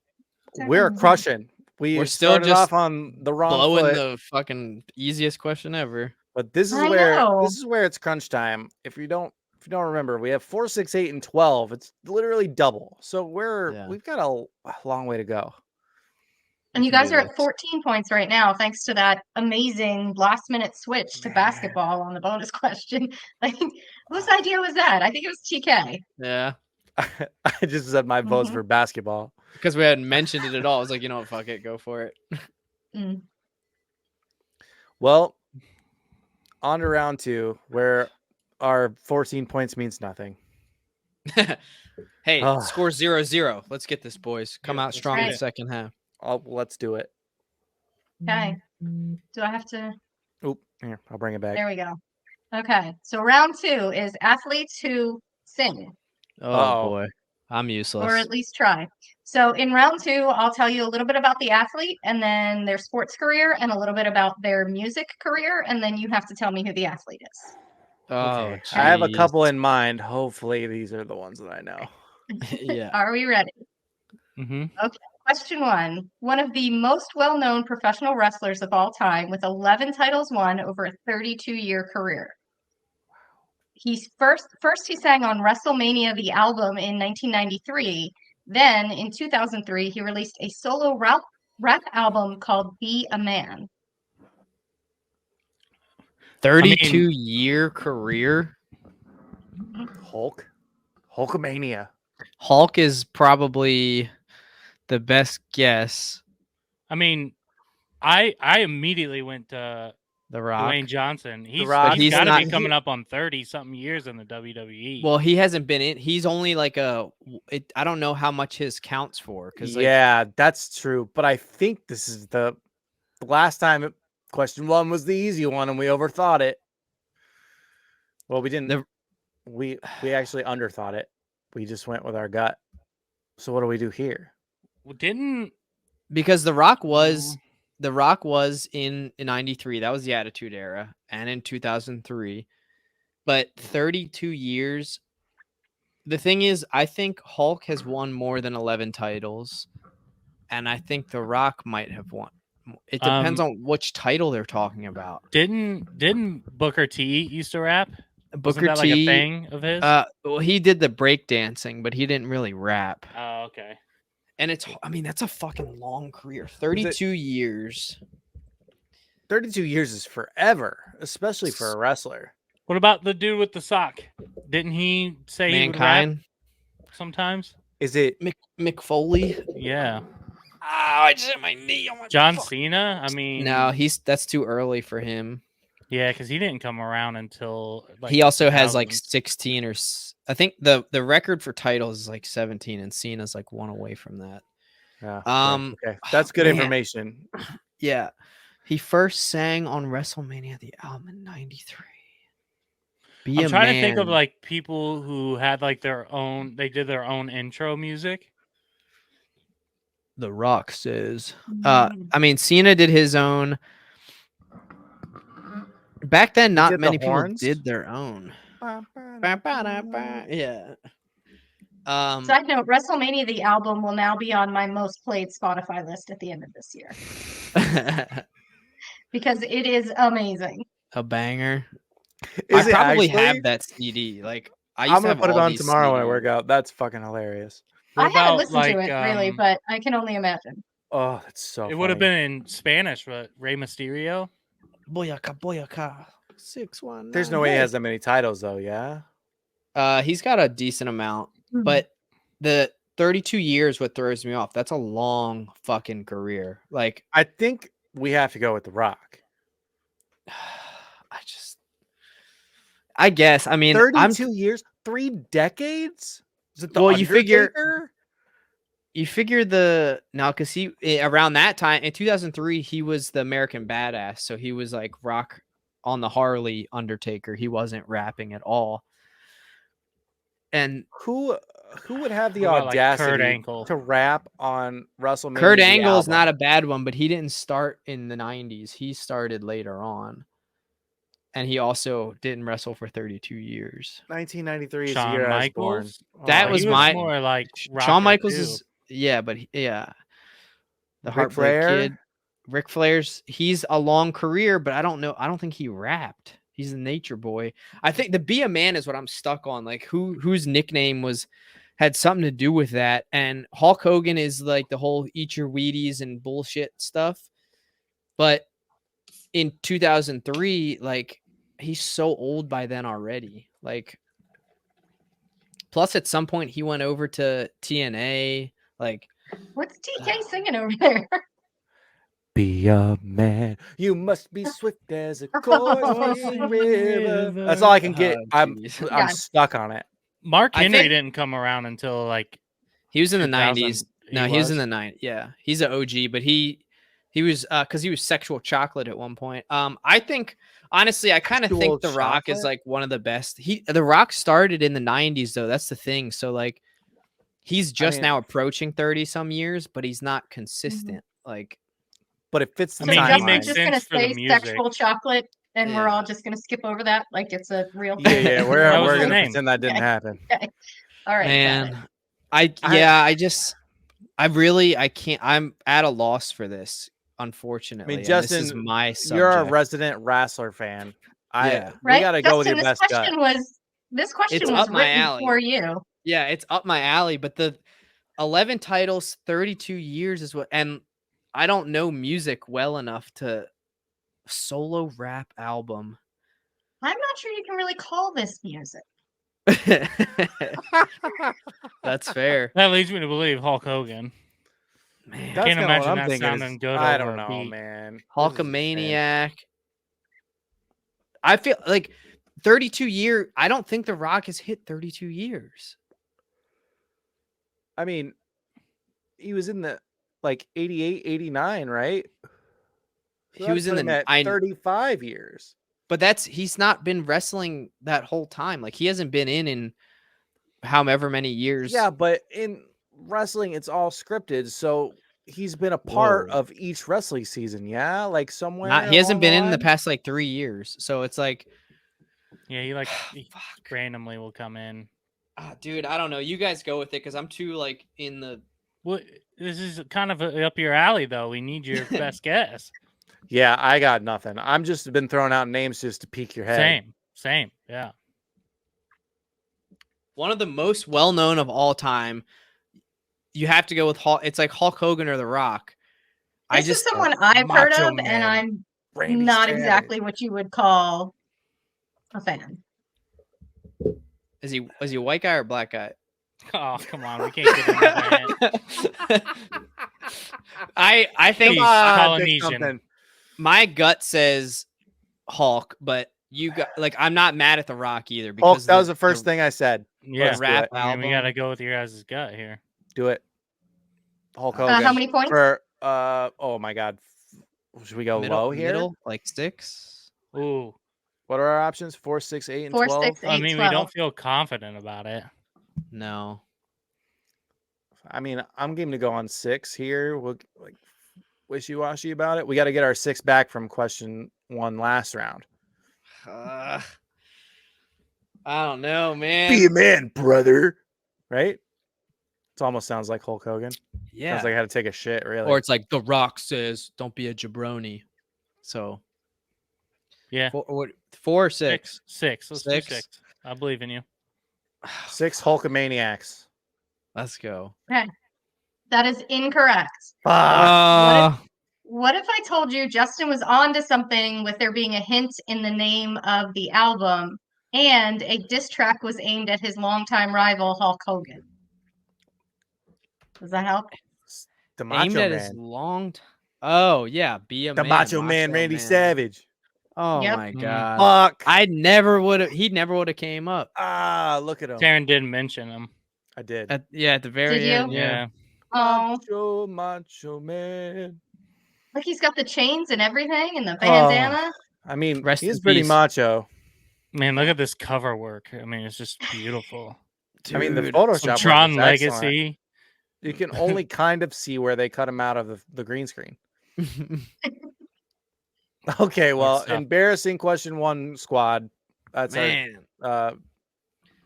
we're crushing. We're still started just off on the wrong Blowing foot, the fucking easiest question ever. but this is I where know. it's crunch time. If you don't remember, we have 4, 6, 8, and 12. It's literally double. So Yeah. we've got a long way to go. And you can guys do are at this. 14 points right now, thanks to that amazing last minute switch to Man. basketball on the bonus question. Like, whose idea was that? I think it was TK. Yeah. I just said my vote's Mhm. for basketball. Because we hadn't mentioned it at all. I was like, you know what, fuck it, go for it. Mm. Well, on to round 2, where our 14 points means nothing. Hey, Ugh. score 0-0. Let's get this, boys. Come Yeah, out let's strong do in the it. second half. Let's do it. Okay. Do I have to? Oop, here, I'll bring it back. There we go. Okay. So round 2 is athletes who sing, Oh Uh-oh. boy. I'm useless. or at least try. So in round 2, I'll tell you a little bit about the athlete and then their sports career and a little bit about their music career. And then you have to tell me who the athlete is. Oh, Okay, I have a jeez. couple in mind. Hopefully, these are the ones that I know. Yeah. Are we ready? Mm-hmm. Question 1. One of the most well-known professional wrestlers of all time with 11 titles won over a 32-year career. He's first he sang on WrestleMania the album in 1993. Then in 2003 he released a solo rap album called Be a Man. 32-year career. Hulkamania. Hulk is probably the best guess. I mean, I immediately went to The Rock. Dwayne Johnson. He's Rock. he's He's got to be not- coming up on 30-something years in the WWE. Well, he hasn't been in. He's only like I don't know how much his counts for. Because Yeah, that's true. But I think this is the last time question 1 was the easy one, and we overthought it. Well, we didn't. We actually underthought it. We just went with our gut. So what do we do here? Well, didn't because The Rock was The Rock was in 93. That was the Attitude Era, and in 2003. But 32 years. The thing is, I think Hulk has won more than 11 titles, and I think The Rock might have won. It depends on which title they're talking about. Didn't Booker T used to rap? Wasn't Booker that T, like a thing of his? well, he did the break dancing, but he didn't really rap. Oh, okay. And I mean, that's a fucking long career. 32 years. 32 years is forever, especially for a wrestler. What about the dude with the sock? Didn't he say Mankind. he would rap sometimes? Is it Mick Foley? Yeah. Oh, I just hit my knee. Oh my John fuck. Cena? I mean, No, that's too early for him. yeah, because he didn't come around until like He also has like 2000s. 16 or I think the record for titles is like 17, and Cena's like one away from that. Yeah. Okay. That's good man. information. Yeah. He first sang on WrestleMania the album in 93. I'm trying to think of like people who had like they did their own intro music. The Rock says. I mean, Cena did his own. Back then, not many people did their own. Yeah. Side note, WrestleMania the album will now be on my most played Spotify list at the end of this year. Because it is amazing. A banger. I probably have that CD. Like I'm gonna put it on tomorrow when I work out. That's fucking hilarious. What I haven't about, listened like, to it really, but I can only imagine. Oh, that's so It would have been in Spanish, but Rey Mysterio. Boyaka, boyaka. 619. There's no way he has that many titles though, yeah? He's got a decent amount, but the 32 years what throws me off. That's a long fucking career. Like, I think we have to go with The Rock. I guess. I mean, 32 years, 3 decades? Is it the Undertaker? You figure because he around that time in 2003 he was the American Badass, so he was like Rock on the Harley Undertaker. He wasn't rapping at all. And who would have the What about, like, Kurt audacity Angle? to rap on WrestleMania? Kurt Angle is not a bad one, but he didn't start in the 90s. He started later on. And he also didn't wrestle for 32 years. 1993 is the Shawn year I was born. Michaels. That was my more like Shawn Michaels too. is but the Ric Heartbreak Flair? Kid. Ric Flair's he's a long career, but I don't know. I don't think he rapped. He's a nature boy. I think the Be a Man is what I'm stuck on. Like whose nickname had something to do with that. And Hulk Hogan is like the whole eat your Wheaties and bullshit stuff. But in 2003, like he's so old by then already. Like, plus at some point he went over to TNA. Like, what's TK singing over there? Be a man. You must be swift as a coursing river. That's all I can get. I'm stuck on it. Mark Henry didn't come around until like he was in the 90s. No, he was in the 90s. Yeah, he's an OG, but he was because he was Sexual Chocolate at one point. I think honestly, I kind of think The Rock is like one of the best. The Rock started in the 90s though. That's the thing. So like he's just now approaching 30 some years, but he's not consistent. Like, but it fits the timeline. He makes just sense gonna for say the music. Sexual Chocolate, and we're all just gonna skip over that like it's a real thing. Yeah, we're gonna pretend that didn't happen. Okay. All right, man. I can't. I'm at a loss for this, unfortunately. I mean, Justin, this is my subject. You're a resident wrestler fan. We gotta go with your best gut. This question was written for you. Yeah, it's up my alley. But the 11 titles, 32 years is what, and I don't know music well enough to solo rap album. I'm not sure you can really call this music. That's fair. That leads me to believe Hulk Hogan. Man, can't imagine that sounding good. I don't know, man. Hulkamaniac. I feel like 32 year. I don't think The Rock has hit 32 years. I mean, he was in the like 88, 89, right? So he was in the 35 years. But he's not been wrestling that whole time. Like he hasn't been in however many years. Yeah, but in wrestling, it's all scripted. So he's been a part Whoa. of each wrestling season. Yeah, like somewhere. He hasn't along been in the line? past like 3 years, so it's like, Yeah, he randomly will come in. dude, I don't know. You guys go with it because I'm too like in the. Well, this is kind of up your alley, though. We need your best guess. Yeah, I got nothing. I'm just been throwing out names just to pique your head. Same. Yeah. One of the most well-known of all time. You have to go with Hulk. It's like Hulk Hogan or The Rock. This is someone I've heard Macho of, and Man, I'm Randy not Savage. exactly what you would call a fan. Was he a white guy or a black guy? Oh, come on. We can't get into that. I think He's Pick Polynesian. something. my gut says Hulk, but you got like I'm not mad at The Rock either Hulk, because that was the first thing I said. Yeah. Let's do rap it. I mean, we got album. to go with your guys' gut here. Do it. Hulk Hogan. How many points? For oh my God. Should we go low here? middle, like 6. Ooh. What are our options? 4, 6, 8, and 4, 12. 6, 8, I mean, 12. we don't feel confident about it. No. I mean, I'm game to go on 6 here. We'll like wishy-washy about it. We got to get our 6 back from question 1 last round. I don't know, man. Be a man, brother. Right? It almost sounds like Hulk Hogan. Yeah. Sounds like I had to take a shit, really. Or it's like The Rock says, "Don't be a jabroni." So Yeah. 4 or 6. Six. Let's do 6? 6. I believe in you. 6 Hulkamaniacs. Let's go. That is incorrect. Fuck. What if I told you Justin was on to something with there being a hint in the name of the album and a diss track was aimed at his longtime rival, Hulk Hogan? Does that help? The Aimed Macho at Man. his long. Oh yeah, be a The man. Macho Man, Randy Savage. Oh Yep. my god. Fuck. I never would have. He never would have came up. Look at him. Taryn did mention him. I did. At the very Did you? end. Yeah. Oh, Macho Man. like he's got the chains and everything and the Oh. bandana. I mean, Rest he's in pretty peace. macho. Man, look at this cover work. I mean, it's just beautiful. I mean, the Dude. Photoshop Some work Tron is excellent. Legacy. You can only kind of see where they cut him out of the green screen. Okay, well, stuff. embarrassing question 1 squad. That's Man, our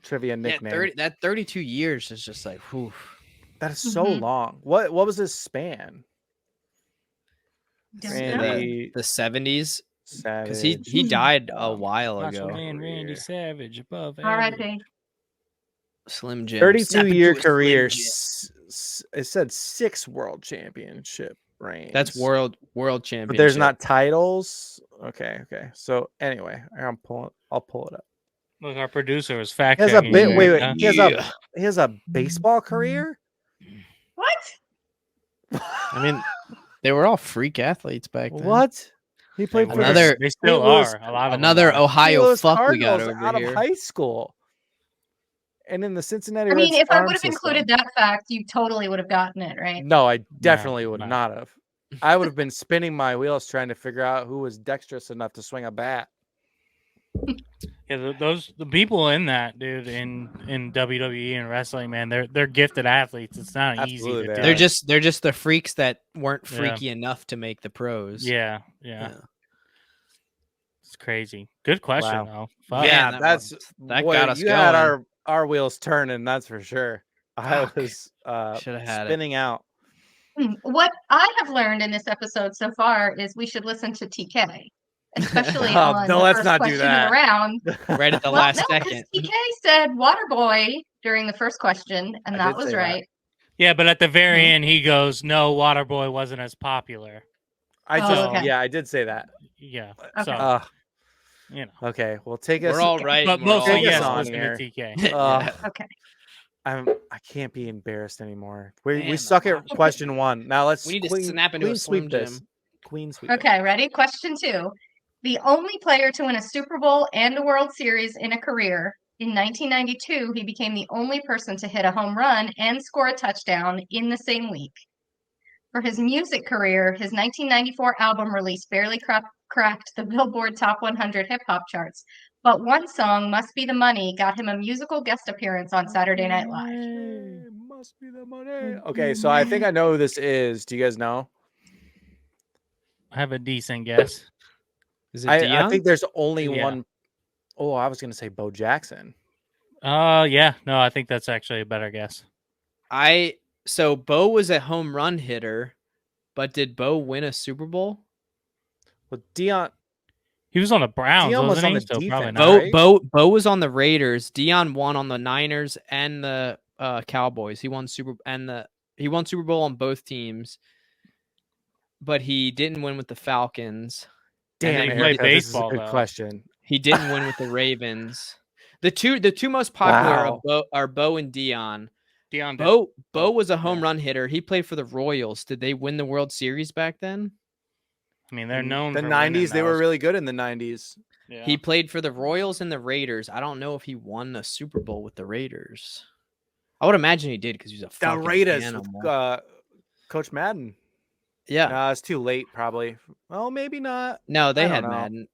trivia yeah, nickname. 32 years is just like, whew. That is so Mhm. long. What was his span? Don't In know. Randy the 70s because Savage. he died a while Macho ago. Man Randy Career. Savage above. R.I.P. Slim Jim. 32-year Snap into a Slim career. Jim. It said 6 world championship reigns. That's world championship. But there's not titles. Okay. So anyway, I'll pull it up. Look, our producer was fact He has a checking. bit. you, Wait. Erika. He has a baseball career. What? I mean, they were all freak athletes back then. What? He played for Another- They still St. Louis- are. A lot of Another them are. Ohio Louis fuck we got Cardinals over out here. of high school, and in the Cincinnati. I mean, Reds if I farm would have system. included that fact, you totally would have gotten it, right? No, I definitely would no. not have. I would have been spinning my wheels trying to figure out who was dexterous enough to swing a bat. Yeah, the people in that, dude, in WWE and wrestling, man, they're gifted athletes. It's not Absolutely easy to they do. are. They're just the freaks that weren't Yeah. freaky enough to make the pros. Yeah. It's crazy. Good question, Wow. though. Fuck. Yeah, Yeah, that boy, got us you had going. our wheels turning. That's for sure. I Fuck. was Shoulda had it. spinning out. What I have learned in this episode so far is we should listen to TK, especially Oh, on no, the let's first not do question that. of the round. Right at the Well, last no, because second. TK said Waterboy during the first question, and I that did was say that. right. Yeah, but at the very Mhm. end, he goes, "No, Waterboy wasn't as popular." I Oh, just okay. yeah, I did say that. Yeah. Okay. So you know, Okay, well take us. We're all right. but and we're mostly all Take us yes, on wrong. listen here. to TK. Yeah. Okay. I can't be embarrassed anymore. We Man, suck the at question 1. Now let's We need to snap into a queen Slim sweep this. Jim. Queen sweep. it. Okay, ready? Question 2. The only player to win a Super Bowl and a World Series in a career. In 1992, he became the only person to hit a home run and score a touchdown in the same week. For his music career, his 1994 album release barely cracked the Billboard Top 100 hip-hop charts, but one song, Must Be the Money, got him a musical guest appearance on Saturday Night Live. Must be the money. Okay, so I think I know who this is. Do you guys know? I have a decent guess. Is it I Dion? think there's only Yeah. one. Oh, I was gonna say Bo Jackson. Yeah. No, I think that's actually a better guess. So Bo was a home run hitter, but did Bo win a Super Bowl? Well, Dion He was on the Browns, Dion was wasn't on he? the So probably defense, not. right? Bo was on the Raiders. Dion won on the Niners and the Cowboys. He won Super Bowl on both teams, but he didn't win with the Falcons. Damn, he played Erika, this is a baseball, good though. question. He didn't win with the Ravens. The two most popular Wow. are Bo and Dion. Dion did. Bo was a home run hitter. He played for the Royals. Did they win the World Series back then? I mean, they're known the for 90s. winning They were those. really good in the 90s. Yeah. He played for the Royals and the Raiders. I don't know if he won a Super Bowl with the Raiders. I would imagine he did because he's a The fucking Raiders animal. with Coach Madden. Yeah. No, it's too late, probably. Well, maybe not. No, they I had don't know. Madden.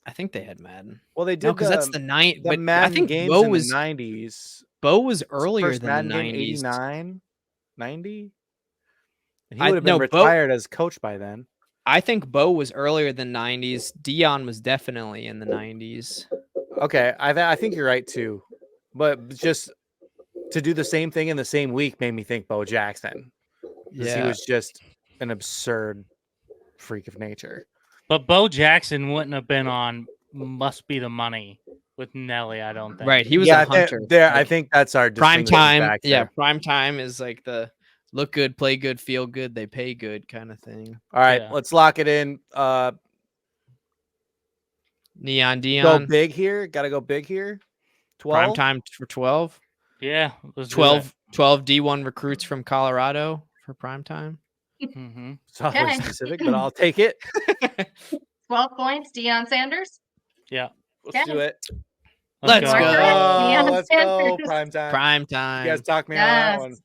I think they had Madden. Well, they No, did because that's the night. the But Madden I think games Bo in was the 90s. Bo was earlier First than Madden the game 90s. 89, 90. He I- would have no, been Bo- retired as coach by then. I think Bo was earlier than 90s. Dion was definitely in the 90s. Okay, I think you're right too, but just to do the same thing in the same week made me think Bo Jackson. Because he was just an absurd freak of nature. But Bo Jackson wouldn't have been on Must Be the Money with Nelly, I don't think. Right. He was Yeah, a hunter. I Like, think that's our prime distinguishing time. factor. Yeah, prime time is like the look good, play good, feel good, they pay good kind of thing. All right, Yeah. let's lock it in. Neon Go Dion. big here. Got to go big here. 12. Prime time for 12. Yeah. Let's do 12 D1 recruits from Colorado for prime time. it. Mhm. It's awfully Okay. specific, but I'll take it. 12 points, Deion Sanders. Yeah. Let's do it. Let's go. go. Deion Let's go. Sanders. Prime time. Prime You time. guys talk me on that one.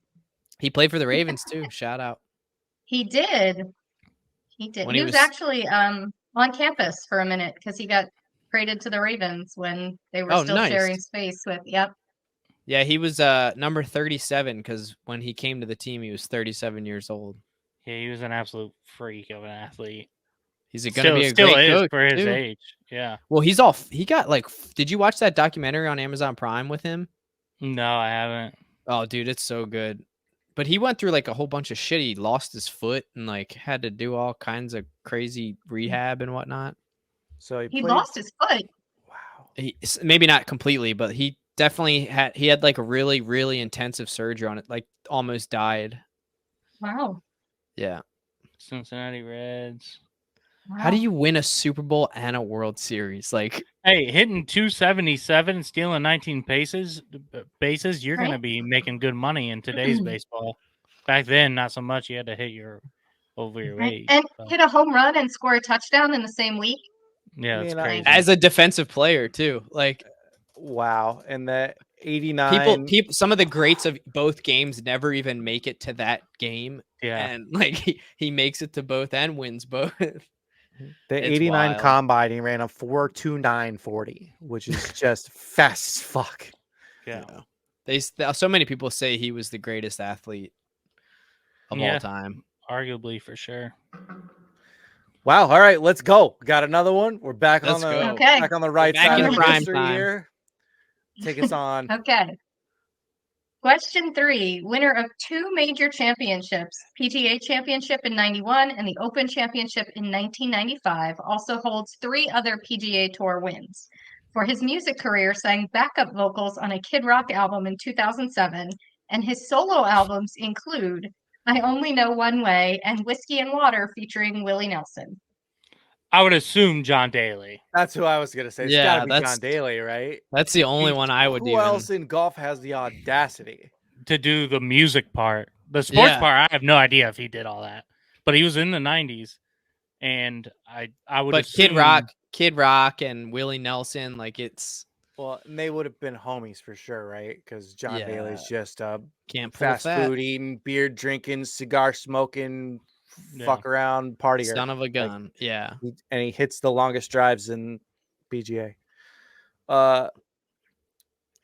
He played for the Ravens too. Shout out. He did. He did. When He he was was- actually on campus for a minute because he got traded to the Ravens when they were Oh, still nice. sharing space with. Yep. Yeah, he was number 37 because when he came to the team, he was 37 years old. Yeah, he was an absolute freak of an athlete. He's going to be a Still great is coach for his too. age. Yeah. Well, he got like, did you watch that documentary on Amazon Prime with him? No, I haven't. Oh, dude, it's so good. But he went through like a whole bunch of shit. He lost his foot and like had to do all kinds of crazy rehab and whatnot. So He played- lost his foot. Wow. Maybe not completely, but he definitely had like a really, really intensive surgery on it. Like almost died. Wow. Yeah. Cincinnati Reds. How do Wow. you win a Super Bowl and a World Series? Like, Hey, hitting 277, stealing 19 bases, you're going to Right. be making good money in today's baseball. Back then, not so much. You had to hit over your Right. weight. And so, hit a home run and score a touchdown in the same week? yeah, that's Man, crazy. as a defensive player too. Like, Wow. And the 89. people, some of the greats of both games never even make it to that game, yeah. and like he makes it to both and wins both. The It's 89 wild. combine, he ran a 4.2940, which is just fast as fuck. Yeah. So many people say he was the greatest athlete of Yeah. all time. Arguably, for sure. Wow. All right, let's go. Got another one. We're back Let's on the go. Okay. back on the right back side in of prime history time. here. Take us on. Okay. Question 3. Winner of 2 major championships, PGA Championship in 91 and the Open Championship in 1995, also holds 3 other PGA Tour wins. For his music career, sang backup vocals on a Kid Rock album in 2007, and his solo albums include I Only Know One Way and Whiskey and Water featuring Willie Nelson. I would assume John Daly. That's who I was gonna say. It's Yeah, gotta be that's- John Daly, right? That's the only one I would Who even. else in golf has the audacity? To do the music part. The sports Yeah. part, I have no idea if he did all that. But he was in the 90s. And I would But assume... Kid Rock, and Willie Nelson, like it's Well, and they would have been homies for sure, right? Because John Yeah. Daly's just a can't pull fast fat. food eating, beer drinking, cigar smoking, Yeah. fuck around partier. Son of a gun. Yeah. And he hits the longest drives in PGA.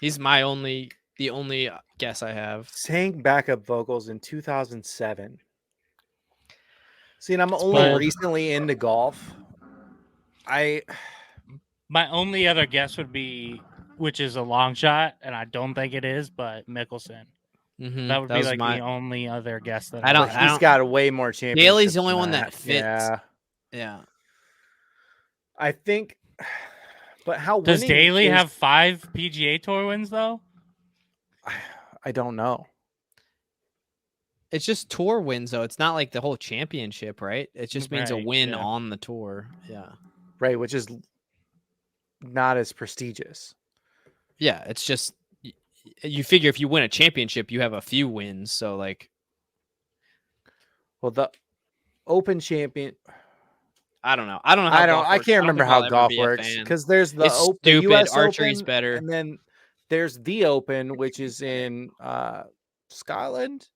He's my only the only guess I have. Sang backup vocals in 2007. See, and I'm only bold. recently into golf. My only other guess would be, which is a long shot, and I don't think it is, but Mickelson. Mm-hmm. That would be was like my. the only other guess that I don't- But have. he's got way more championships. Daly's the only than one that fits. Yeah, Yeah. I think. But how Does winning Daly is- have 5 PGA Tour wins though? I don't know. It's just tour wins though. It's not like the whole championship, right? It just means a Right, win yeah. on the tour. Yeah. Right, which is not as prestigious. Yeah, it's just you figure if you win a championship, you have a few wins. So like, Well, the Open champion. I don't know. I don't know. How golf I works. can't don't remember think I'll how ever golf be a works fan. because there's the, It's the stupid. U.S. Archery's Open, better. and then there's the Open, which is in Scotland,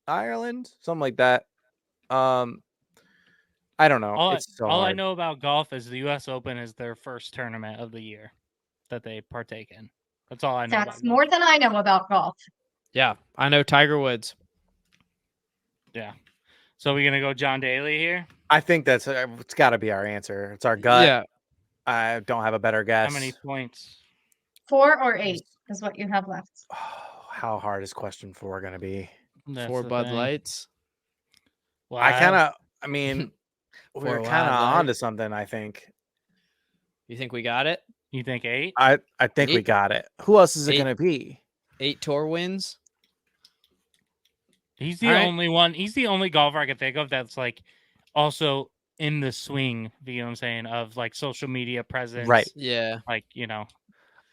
Ireland, something like that. I don't know. It's so all I hard. know about golf is the U.S. Open is their first tournament of the year that they partake in. That's all I know. That's about more golf. than I know about golf. Yeah, I know Tiger Woods. Yeah. So we're gonna go John Daly here. I think it's got to be our answer. It's our gut. Yeah, I don't have a better guess. How many points? 4 or 8 is what you have left. Oh, how hard is question 4 going to be? That's 4 the Bud thing. Lights. Well, I mean, For we're a kind of Wild on to Light. something. I think. You think we got it? You think 8? I think we 8? got it. Who else is it 8? going to be? 8 tour wins. He's the All right. only one. He's the only golfer I can think of that's like also in the swing. You know what I'm saying? Of like social media presence, Right. Yeah. Like you know,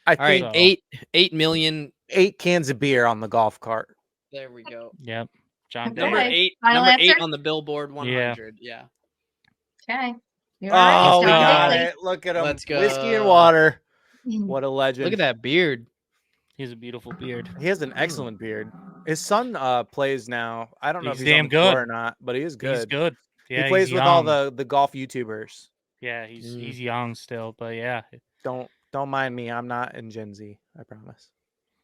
I All right. think So- 8 million. 8 cans of beer on the golf cart. There we go. yep. John Okay. Daly. Number 8. Final Number 8 answer? on the Billboard 100. Yeah. Okay. You're right. Oh, It's we John got Daly. it. Look at him. Let's Whiskey and go. water. Mm. What a legend. Look at that beard. He has a beautiful beard. He has an excellent beard. His son plays now. I don't know He's if he's damn on the tour good. or not, but he is good. He's good. Yeah, he plays he's with all young. the golf YouTubers. Yeah, he's Mm. he's young still, but yeah, Don't mind me. I'm not in Gen Z. I promise.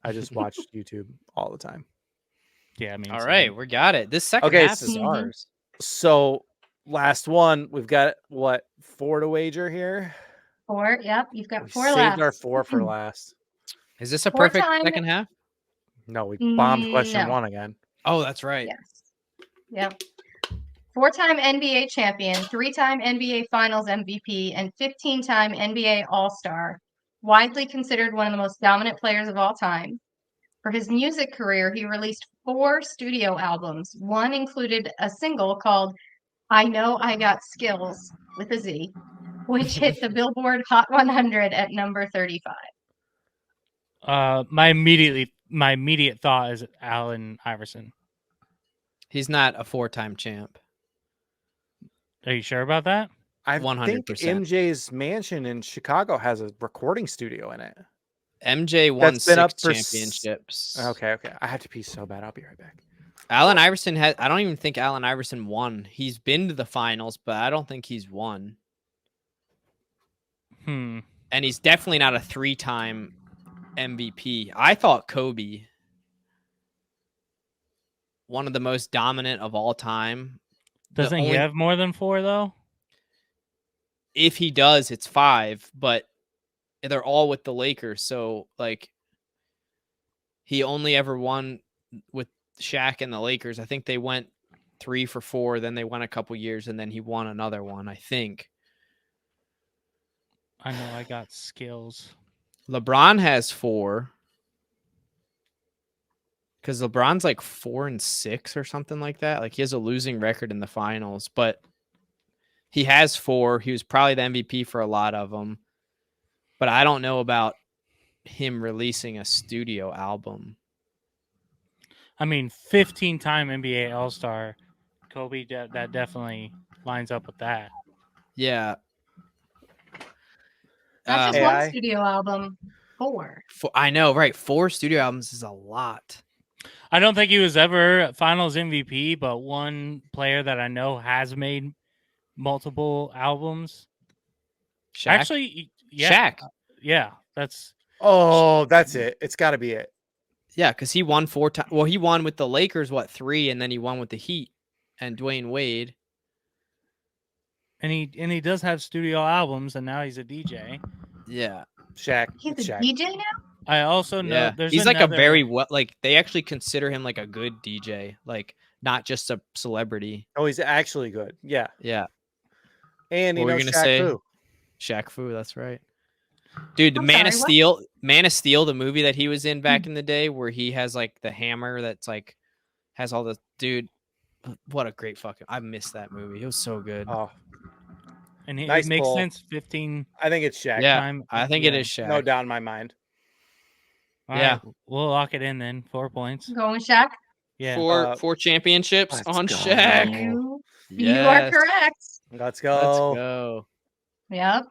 I just watch YouTube all the time. yeah. I mean, All same. right, we got it. This second Okay, half is Mhm. ours. So last one, we've got what 4 to wager here. 4. Yep. You've got We 4 saved left. our 4 for last. Is this a 4 perfect time- second half? No, we bombed question No. 1 again. Oh, that's right. Yes. Yep. 4-time NBA champion, 3-time NBA Finals MVP, and 15-time NBA All-Star. Widely considered one of the most dominant players of all time. For his music career, he released 4 studio albums. One included a single called I Know I Got Skills with a Z, which hit the Billboard Hot 100 at number 35. My immediate thought is Allen Iverson. He's not a 4-time champ. Are you sure about that? I think 100%. MJ's mansion in Chicago has a recording studio in it. MJ won That's been 6 up for championships. Okay. I have to pee so bad. I'll be right back. Allen Iverson had. I don't even think Allen Iverson won. He's been to the finals, but I don't think he's won. Hmm. And he's definitely not a 3-time MVP. I thought Kobe, one of the most dominant of all time. Doesn't he only- have more than 4 though? If he does, it's 5, but they're all with the Lakers. So like, he only ever won with Shaq and the Lakers. I think they went 3 for 4. Then they won a couple years, and then he won another one. I think I know I got skills. LeBron has 4 because LeBron's like 4 and 6 or something like that. Like he has a losing record in the finals, but he has 4. He was probably the MVP for a lot of them, but I don't know about him releasing a studio album. I mean, 15-time NBA All-Star. Kobe, that definitely lines up with that. Yeah. That's just AI? one studio album. 4. I know, right? 4 studio albums is a lot. I don't think he was ever Finals MVP, but one player that I know has made multiple albums. Shaq? Actually, yeah, Shaq. yeah, that's Oh, that's it. It's got to be it. Yeah, because he won 4 times. Well, he won with the Lakers, 3, and then he won with the Heat and Dwayne Wade. And he does have studio albums, and now he's a DJ. Yeah, Shaq. He's It's a Shaq. DJ now. I also know there's he's like a another- very they actually consider him like a good DJ, like not just a celebrity. Oh, he's actually good. Yeah. Yeah, And What were you Shaq gonna say? Fu. Shaq Fu, that's right. Dude, I'm Man of sorry, what? Steel, Man of Steel, the movie that he was in back in the day, where he has like the hammer that's like has all the dude. What a great fucking! I missed that movie. It was so good. Oh, and it nice makes pull. sense. 15. I think it's Shaq. Yeah, time, I think it yeah. is Shaq. No doubt in my mind. All Yeah. right, we'll lock it in then. 4 points. Going Shaq. Yeah. Four championships let's on go. Shaq. You are correct. Let's go. Let's go. Yep.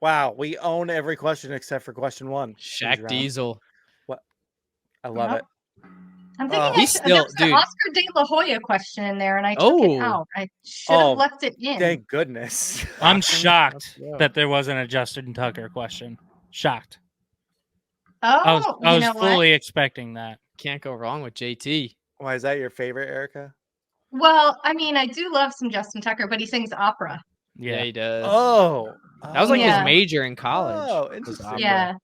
Wow, we own every question except for question 1. Shaq Diesel. I love Yep. it. I'm thinking He's there still- was dude. an Oscar De La Hoya question in there, and I took Oh. it out. I should have Oh, left it in. Thank goodness. I'm shocked Let's go. that there wasn't a Justin Tucker question. Shocked. Oh, I you was know fully expecting that. Can't go wrong with JT. Why is that your favorite, Erica? what? Well, I mean, I do love some Justin Tucker, but he sings opera. Yeah, Yeah. he does. Oh, That was like Yeah. his major in college. Oh, was interesting. opera. Yeah.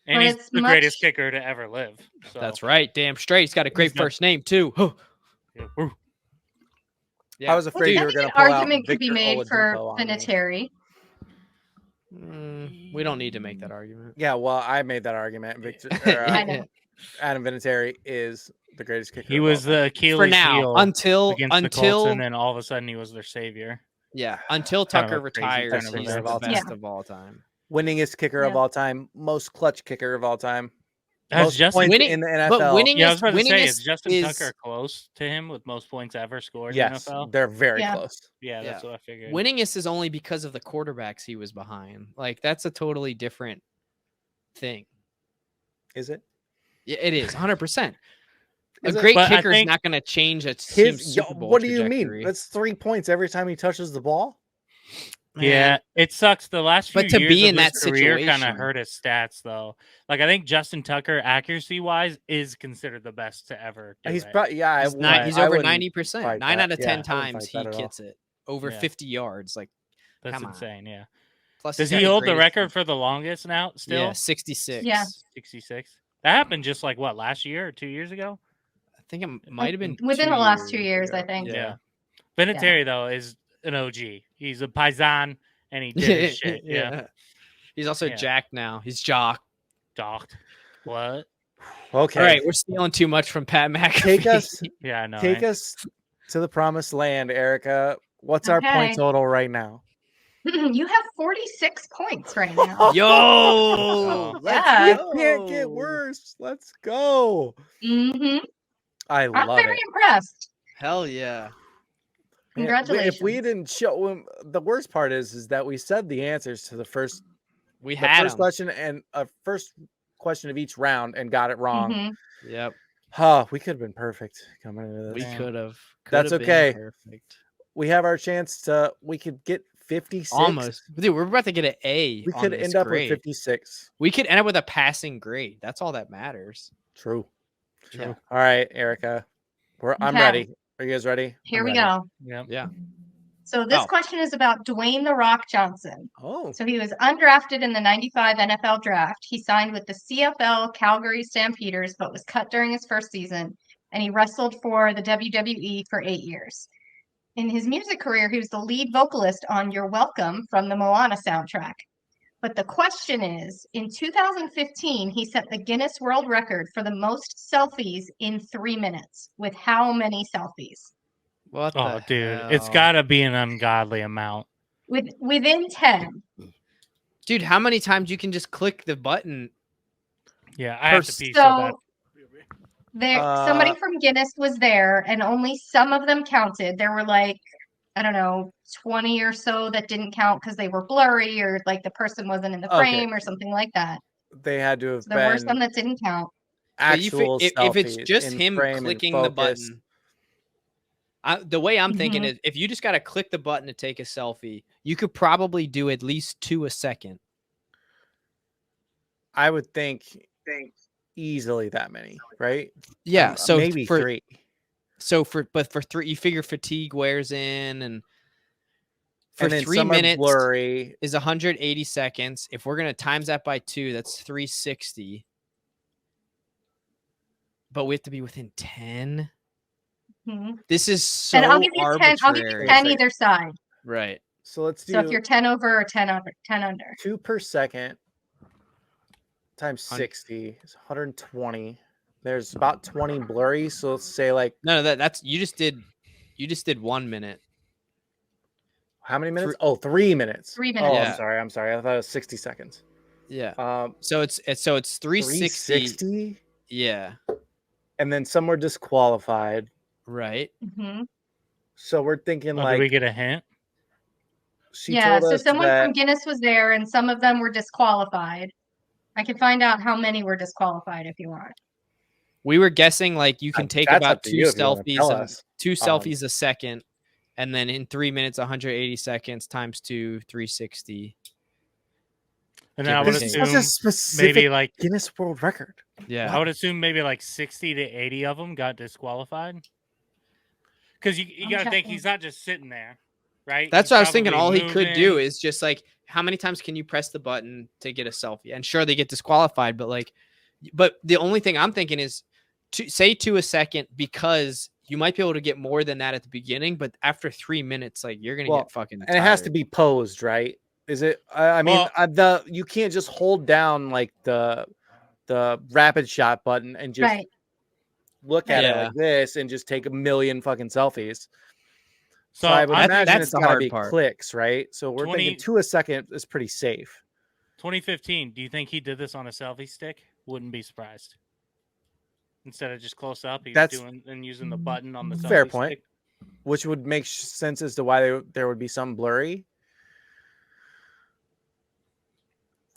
And But he's it's the greatest much- kicker to ever live. So. That's right. Damn straight. He's got a great got- first name too. Yeah. Woo. I was Well, afraid I you were think going an to pull out argument could be Victor made for Oladipo on me. Vinatieri. We don't need to make that argument. Yeah, well, I made that argument. Victor, I know. Adam Vinatieri is the greatest kicker. He of was all time. the Achilles For now, heel until against the Colts, and then all of a sudden he was their savior. until Kind of Tucker a crazy retires, turnover he's of the all best time. of all time. winningest kicker of Yeah. all time, most clutch kicker of all time, Has most Justin, points Winning- in the but NFL. winning yeah, I was about to say, winningest is Justin is- Tucker close to him with most points ever scored in Yes, the NFL? they're very Yeah. close. Yeah, that's what I figured. Winningest is only because of the quarterbacks he was behind. Like that's a totally different thing. Is it? Yeah, it is 100%. A Is it? great But I kicker is think not going to change a team's His, Super Bowl what do you trajectory. mean? That's 3 points every time he touches the ball. Yeah, it sucks. The last few But to years be of in his that career kind situation- of hurt his stats, though. Like I think Justin Tucker, accuracy wise, is considered the best to ever. Do He's it. probably He's over 90%. fight 9 that. out of Yeah, 10 I wouldn't fight times he that at all. hits it over Yeah. 50 yards. Like That's come on. insane. Yeah. plus Does he's got he hold the greatest- record for the longest now? Still, Yeah, 66. Yeah. 66. That happened just like what, last year or 2 years ago? I think it might have been Within 2 the last 2 years, ago. I think. Yeah. Vinatieri though is an OG. He's a paisan, and he did his shit. Yeah. He's also Yeah. jacked now. He's jocked. Docked. What? Okay. All right, we're stealing too much from Pat McAfee. Take us Yeah, I know. take right? us to the promised land, Erica. What's our Okay. point total right now? You have 46 points right now. Yo, Yeah. It can't get worse. Let's go. hmm I I'm love very it. impressed. Hell yeah. Man, Congratulations. If we didn't show the worst part is that we said the answers to the first We had him. question and a first question of each round and got it wrong. Mhm. Yep, We could have been perfect coming into this. we Damn. could have. That's okay. Perfect. We have our chance to. We could get 56. Almost, dude. We're about to get an A. We on could this end up grade. with 56. We could end up with a passing grade. That's all that matters. True. Yeah. All right, Erica. I'm Okay. ready. Are you guys ready? Here I'm we ready. go. Yeah. Yeah. So this Oh. question is about Dwayne "The Rock" Johnson. Oh, So he was undrafted in the 95 NFL draft. He signed with the CFL Calgary Stampeders, but was cut during his first season. And he wrestled for the WWE for 8 years. In his music career, he was the lead vocalist on You're Welcome from the Moana soundtrack. But the question is, in 2015, he set the Guinness World Record for the most selfies in 3 minutes. With how many selfies? What? Oh, the dude, it's hell? got to be an ungodly amount. Within 10. Dude, how many times you can just click the button? Yeah, I have to Pers- pee so bad. There, somebody Uh, from Guinness was there, and only some of them counted. There were like, I don't know, 20 or so that didn't count because they were blurry or like the person wasn't in the Okay. frame or something like that. they had to have So there were been some that didn't count. But you actual if it's selfies just in him frame and clicking the focus. button, the way I'm thinking Mhm. is if you just got to click the button to take a selfie, you could probably do at least 2 a second. I would think easily that many, right? Yeah. So maybe for 3. but for 3, you figure fatigue wears in, and for And then 3 some are minutes blurry. is 180 seconds. If we're gonna times that by 2, that's 360. But we have to be within 10. Mhm. This is so And I'll give you 10. I'll give you arbitrary. 10 either side. Right. So let's So if do you're 10 over or 10 under, 10 under. 2 per second times 60 is 120. There's about 20 blurry. So let's say like No, that's you just did 1 minute. how many minutes? 3 minutes. 3 Oh, minutes. I'm sorry. I thought it was 60 seconds. Yeah. So it's 360. 360. Yeah. And then some were disqualified. Right. Mhm. So we're thinking Did like we get a hint? she Yeah, told so us someone that from Guinness was there and some of them were disqualified. I can find out how many were disqualified if you want. We were guessing like you can take that's about up to 2 you if you wanna tell selfies us. 2 selfies a second, and then in 3 minutes 180 seconds times 2, 360. And Give then I or would take. this was assume a specific maybe like Guinness World Record. Yeah. I would assume maybe like 60 to 80 of them got disqualified. Because you I'm got to think checking. he's not just sitting there, right? That's He's what I was thinking. probably All he could do moving. is just like, how many times can you press the button to get a selfie? And sure, they get disqualified, but the only thing I'm thinking is say 2 a second, because you might be able to get more than that at the beginning, but after 3 minutes, like you're gonna Well, get fucking. And it has to tired. be posed, right? Is it? I mean, Well- you can't just hold down like the rapid shot button and just Right. look at it Yeah. like this and just take a million fucking selfies. So I would imagine that's it's the got to hard be part. clicks, right? So we're 20 thinking 2 a second is pretty safe. 2015, do you think he did this on a selfie stick? Wouldn't be surprised. Instead of just close up, he's That's doing and using the button on the selfie fair point. stick. Which would make sense as to why there would be some blurry.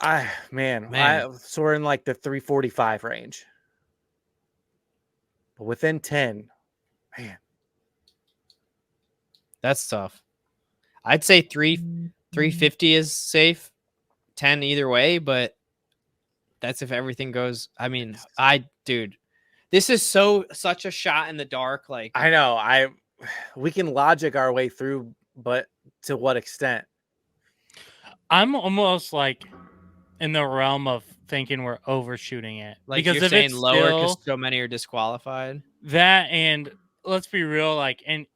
So we're in like the 345 range. But within 10, man. That's tough. I'd say 350 is safe. 10 either way, but that's if everything goes. I mean, dude, this is such a shot in the dark. Like, I know. We can logic our way through, but to what extent? I'm almost like in the realm of thinking we're overshooting it. like because you're if saying it's lower because still so many are disqualified. that, and let's be real, like, and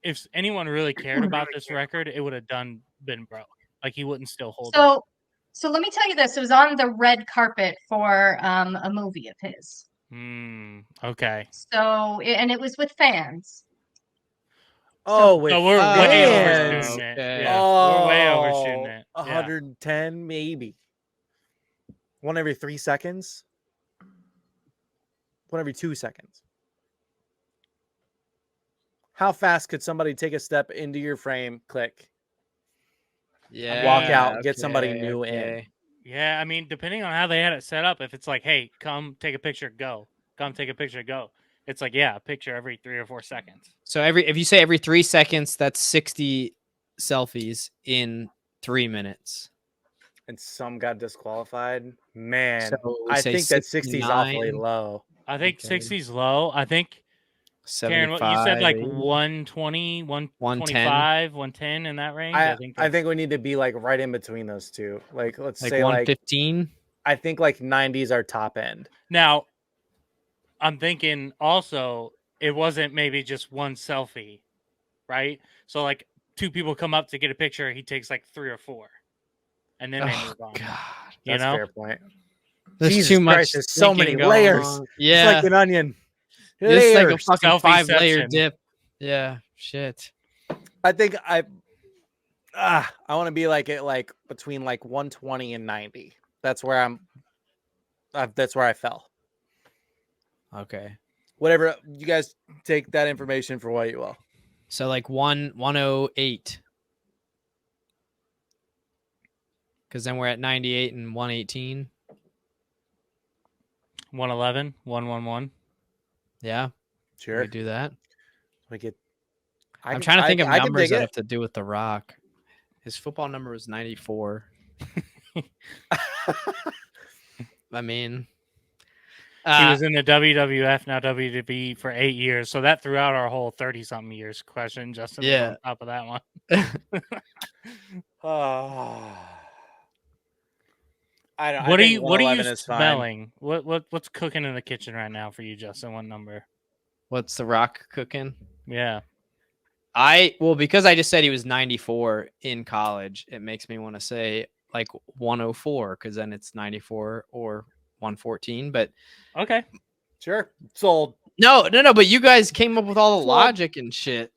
if anyone really cared about this record, it would have been broke. Like he wouldn't still hold it. So let me tell you this. It was on the red carpet for a movie of his. Okay. So and it was with fans. Oh, So we're way fans. overshooting it. Okay. Yeah, we're way overshooting it. Yeah. 110 maybe. One every 3 seconds. One every 2 seconds. How fast could somebody take a step into your frame, click, Yeah. walk out, get somebody new in? Yeah, I mean, depending on how they had it set up, if it's like, hey, come take a picture, go. Come take a picture, go. It's like, yeah, a picture every 3 or 4 seconds. So if you say every 3 seconds, that's 60 selfies in 3 minutes. And some got disqualified. Man, So we I say think that 60 is awfully 69. low. I think Okay. 60 is low. I think, Karen, what you 75, said, like 80. 120, 125, 110 in that range. I think we need to be like right in between those two. Like, let's like say 115. I think like 90 is our top end. Now, I'm thinking also it wasn't maybe just one selfie, right? So like 2 people come up to get a picture, he takes like 3 or 4, and then they move on. God, You That's know, a fair point. there's Jesus too much. Christ, there's so many thinking going layers. on. It's Yeah, like an onion. it's like a Layers. fucking Selfie-ception. 5-layer dip. Yeah, shit. I think I want to be like it, like between like 120 and 90. That's where that's where I fell. Okay, Whatever, you guys take that information for what you will. so like 108, because then we're at 98 and 118. 111, 111. Yeah, Sure. we do that. We get. I'm trying to think of I can numbers dig that it. have to do with The Rock. His football number was 94. I mean, He was in the WWF, now WWE for 8 years. So that threw out our whole 30-something years question. Justin was on top of that one. I don't. What I are think you? What are you 111 is fine. smelling? What's cooking in the kitchen right now for you, Justin? What number? What's the Rock cooking? Yeah. Because I just said he was 94 in college, it makes me want to say like 104 because then it's 94 or 114. But Okay. Sure. Sold. no. But you guys came up with all the Sold. logic and shit.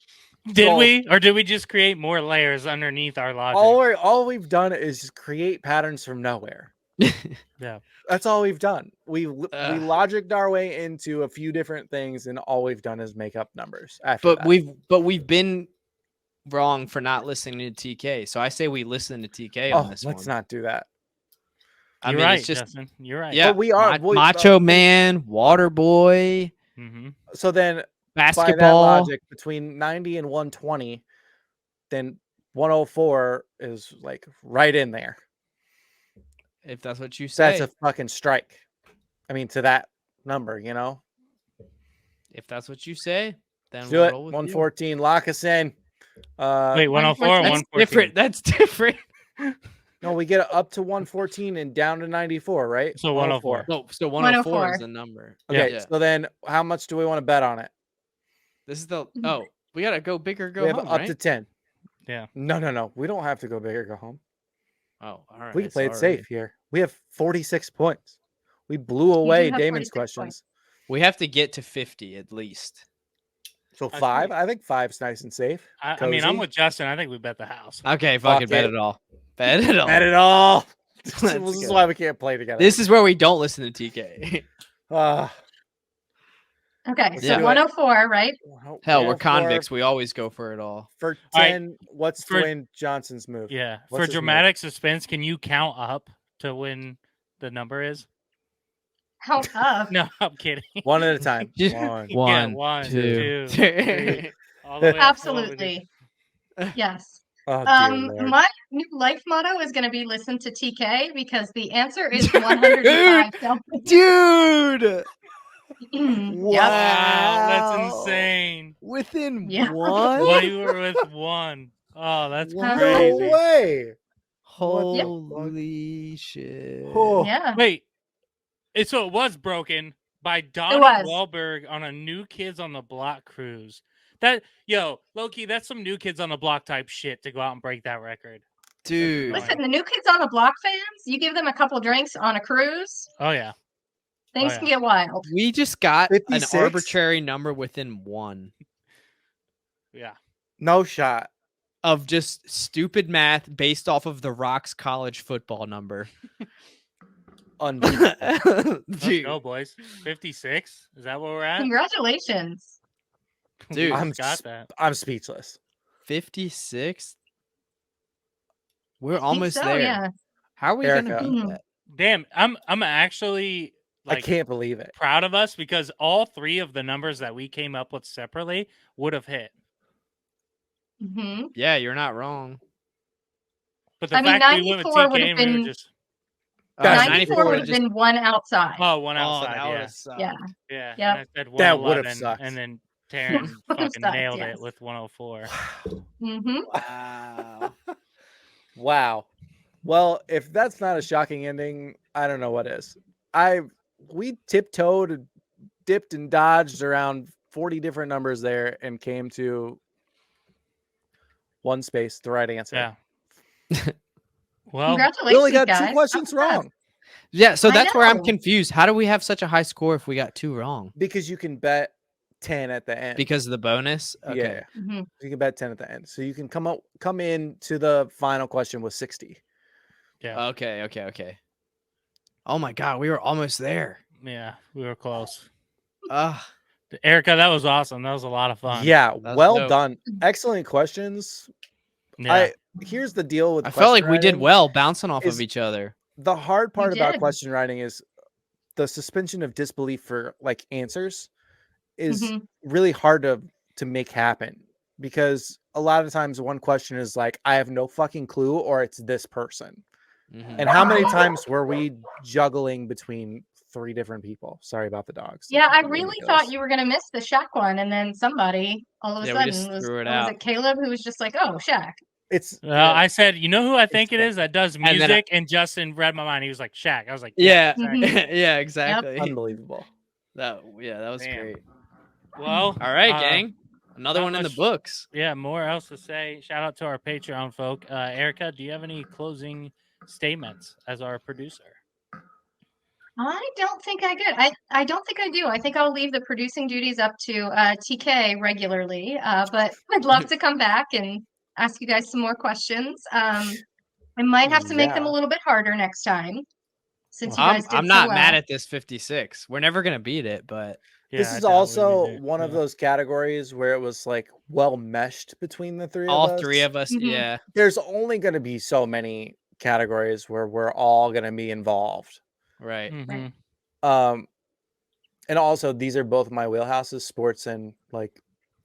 Did we, or did we just create more layers underneath our logic? All we've done is just create patterns from nowhere. Yeah. That's all we've done. We logicked our way into a few different things, and all we've done is make up numbers. After that. we've been wrong for not listening to TK. So I say we listen to TK on this one. Let's not do that. You're right, Justin. You're right. Yeah, but we are Macho Man, Water Boy. Mm-hmm. So then, basketball by that logic, between 90 and 120, then 104 is like right in there. If that's what you say. That's a fucking strike. I mean, to that number, you know. If that's what you say, then do we'll it. roll with 114. Lock us in. Wait, 104 or 114? That's different. No, we get up to 114 and down to 94, right? So 104. No, so 104 is the number. Okay, Yeah. so then how much do we want to bet on it? This is the we gotta go big or go we have home, up right? to 10. Yeah. No. We don't have to go big or go home. Oh, all right. We can play it safe here. We have 46 points. We blew away Damon's questions. Points. We have to get to 50 at least. So 5? I think 5's nice and safe. I mean, I'm with Justin. I think we bet the house. Okay, fucking bet it all. Bet it all. Bet it all. This is why we can't play together. This is where we don't listen to TK. Okay, so 104, right? Hell, we're convicts. We always go for it all. For 10, what's Dwayne Johnson's move? Yeah. What's for dramatic suspense, can you count up to when the number is? Count up? No, I'm kidding. One at a time. One, two, three. Absolutely. Yes. Oh, my new life motto is going to be listen to TK because the answer is 105. Dude. Wow, that's insane. Within one? Well, you were with one. Oh, that's crazy. No way. Holy shit. Oh. Yeah. Wait. So it was broken by Donnie Wahlberg on a New Kids on the Block cruise. Low-key, that's some New Kids on the Block type shit to go out and break that record. Dude. Listen, the New Kids on the Block fans, you give them a couple drinks on a cruise. Oh, yeah. Things can get wild. We just got 56? an arbitrary number within one. Yeah. No shot. Of just stupid math based off of the Rock's college football number. Unbelievable. Let's go, boys. 56? Is that where we're at? Congratulations. Dude, I'm speechless. 56? We're almost there. Yeah. How are we going to beat that? Damn, I'm actually I can't believe it. Proud of us because all three of the numbers that we came up with separately would have hit. Mm-hmm. Yeah, you're not wrong. But the fact we went with TK and we were just 94 would have been one outside. Oh, one outside. Yeah. And I said that would have sucked. And then Taryn fucking nailed it with 104. Mm-hmm. Wow. Wow. Well, if that's not a shocking ending, I don't know what is. We tiptoed, dipped and dodged around 40 different numbers there and came to one space, the right answer. Yeah. Well, congratulations, we only got guys. 2 questions wrong. Yeah, so that's where I'm confused. How do we have such a high score if we got 2 wrong? Because you can bet 10 at the end. Because of the bonus? Okay. Yeah. Mm-hmm. You can bet 10 at the end. So you can come in to the final question with 60. Yeah. Okay. Oh my god, we were almost there. Yeah, we were close. Erika, that was awesome. That was a lot of fun. Yeah, well done. Excellent questions. Yeah. Here's the deal with I felt like we did well bouncing off of each other. The hard part about question writing is the suspension of disbelief for like answers is really hard to make happen because a lot of times one question is like, I have no fucking clue, or it's this person. And how many times were we juggling between 3 different people. Sorry about the dogs. Yeah, I They're really ridiculous. thought you were gonna miss the Shaq one, and then somebody all of a Yeah, we just sudden threw it was out. it Caleb who was just like, "Oh, Shaq." It's I said, you know who I think it fun. is that does then I- music, and Justin read my mind. He was like Shaq. I was like, Yeah, exactly. yeah, exactly. unbelievable. That was Damn. great. Well, All right, gang. Another not one in the much- books. Yeah, more else to say. Shout out to our Patreon folk. Erika, do you have any closing statements as our producer? I don't think I did. I don't think I do. I think I'll leave the producing duties up to TK regularly. But I'd love to come back and ask you guys some more questions. I might have to make them a little bit harder next time, since you guys did I'm so not well. mad at this 56. We're never gonna beat it, but Yeah, This I is doubt we also would do. one of those categories where it was like well meshed between the 3 of all us. 3 of us, Mhm. yeah. There's only going to be so many categories where we're all going to be involved. Right. Mhm. And also these are both my wheelhouses, sports and like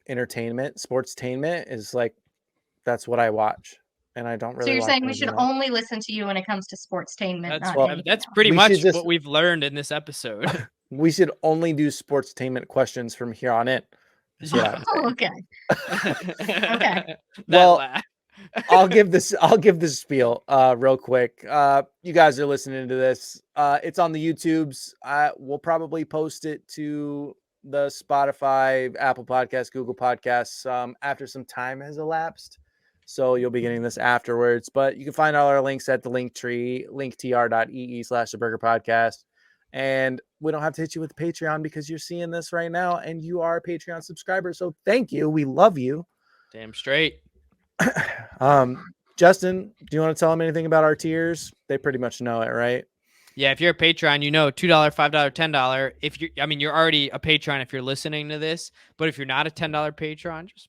entertainment. Sportstainment is like that's what I watch, and I don't really. So you're watch saying we should anything else. only listen to you when it comes to sportstainment, not well, anything That's else. pretty We much should just- what we've learned in this episode. We should only do sportstainment questions from here on in. Is what I'm Oh, saying. okay. Okay. Well, laugh. I'll give this spiel real quick. You guys are listening to this. It's on the YouTubes. We'll probably post it to the Spotify, Apple Podcasts, Google Podcasts after some time has elapsed. So you'll be getting this afterwards. But you can find all our links at the link tree, linktr.ee/the Burger Podcast. And we don't have to hit you with Patreon because you're seeing this right now and you are a Patreon subscriber. So thank you. We love you. Damn straight. Justin, do you want to tell them anything about our tiers? They pretty much know it, right? Yeah, if you're a Patreon, you know $2, $5, $10. If you're already a Patreon if you're listening to this, but if you're not a $10 Patreon, just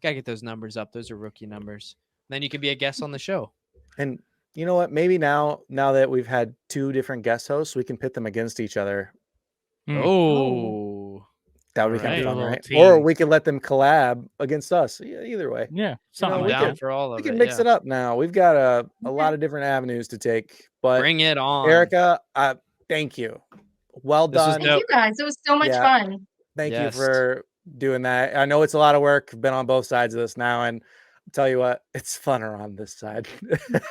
gotta get those numbers up. Those are rookie numbers. Then you can be a guest on the show. And you know what? Maybe now that we've had 2 different guest hosts, we can pit them against each other. Oh. That would be kind Alright. of fun, A little right? team. Or we could let them collab against us. Yeah, either way. Yeah, You something know, I'm we like down that. for all We of can it. mix Yeah. it up now. We've got a lot of different avenues to take. But Bring it on. Erika, thank you. Well This was done. Thank you guys. It was so much Yeah. fun. Thank you Yes. for doing that. I know it's a lot of work. I've been on both sides of this now, and I'll tell you what, it's funner on this side.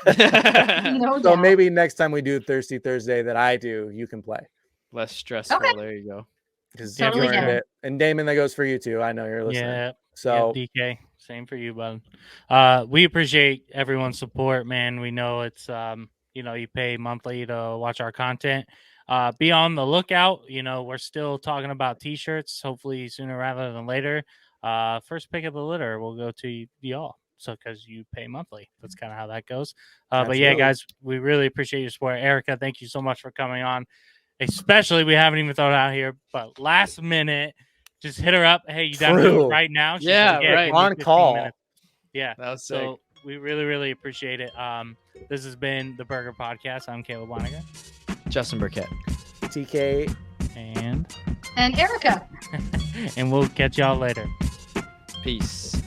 No So doubt. maybe next time we do Thirsty Thursday that I do, you can play. Less stressful. Okay. There you go. Because Totally you earned down. it. And Damon, that goes for you too. I know you're listening. Yeah. So yeah, DK, same for you, bud. We appreciate everyone's support, man. We know it's you pay monthly to watch our content. Be on the lookout. We're still talking about t-shirts, hopefully sooner rather than later. First pick of the litter will go to y'all. So because you pay monthly. That's kind of how that goes. But yeah, Absolutely. guys, we really appreciate your support. Erika, thank you so much for coming on. Especially, we haven't even thrown it out here, but last minute, just hit her up. Hey, you down to do True. it right now? She's Yeah, like, right. give me On 15 call. minutes. Yeah. That was sick. So we really, really appreciate it. This has been the Burger Podcast. I'm Caleb Waniger. Justin Burkett. TK. And And Erika. and we'll catch y'all later. Peace.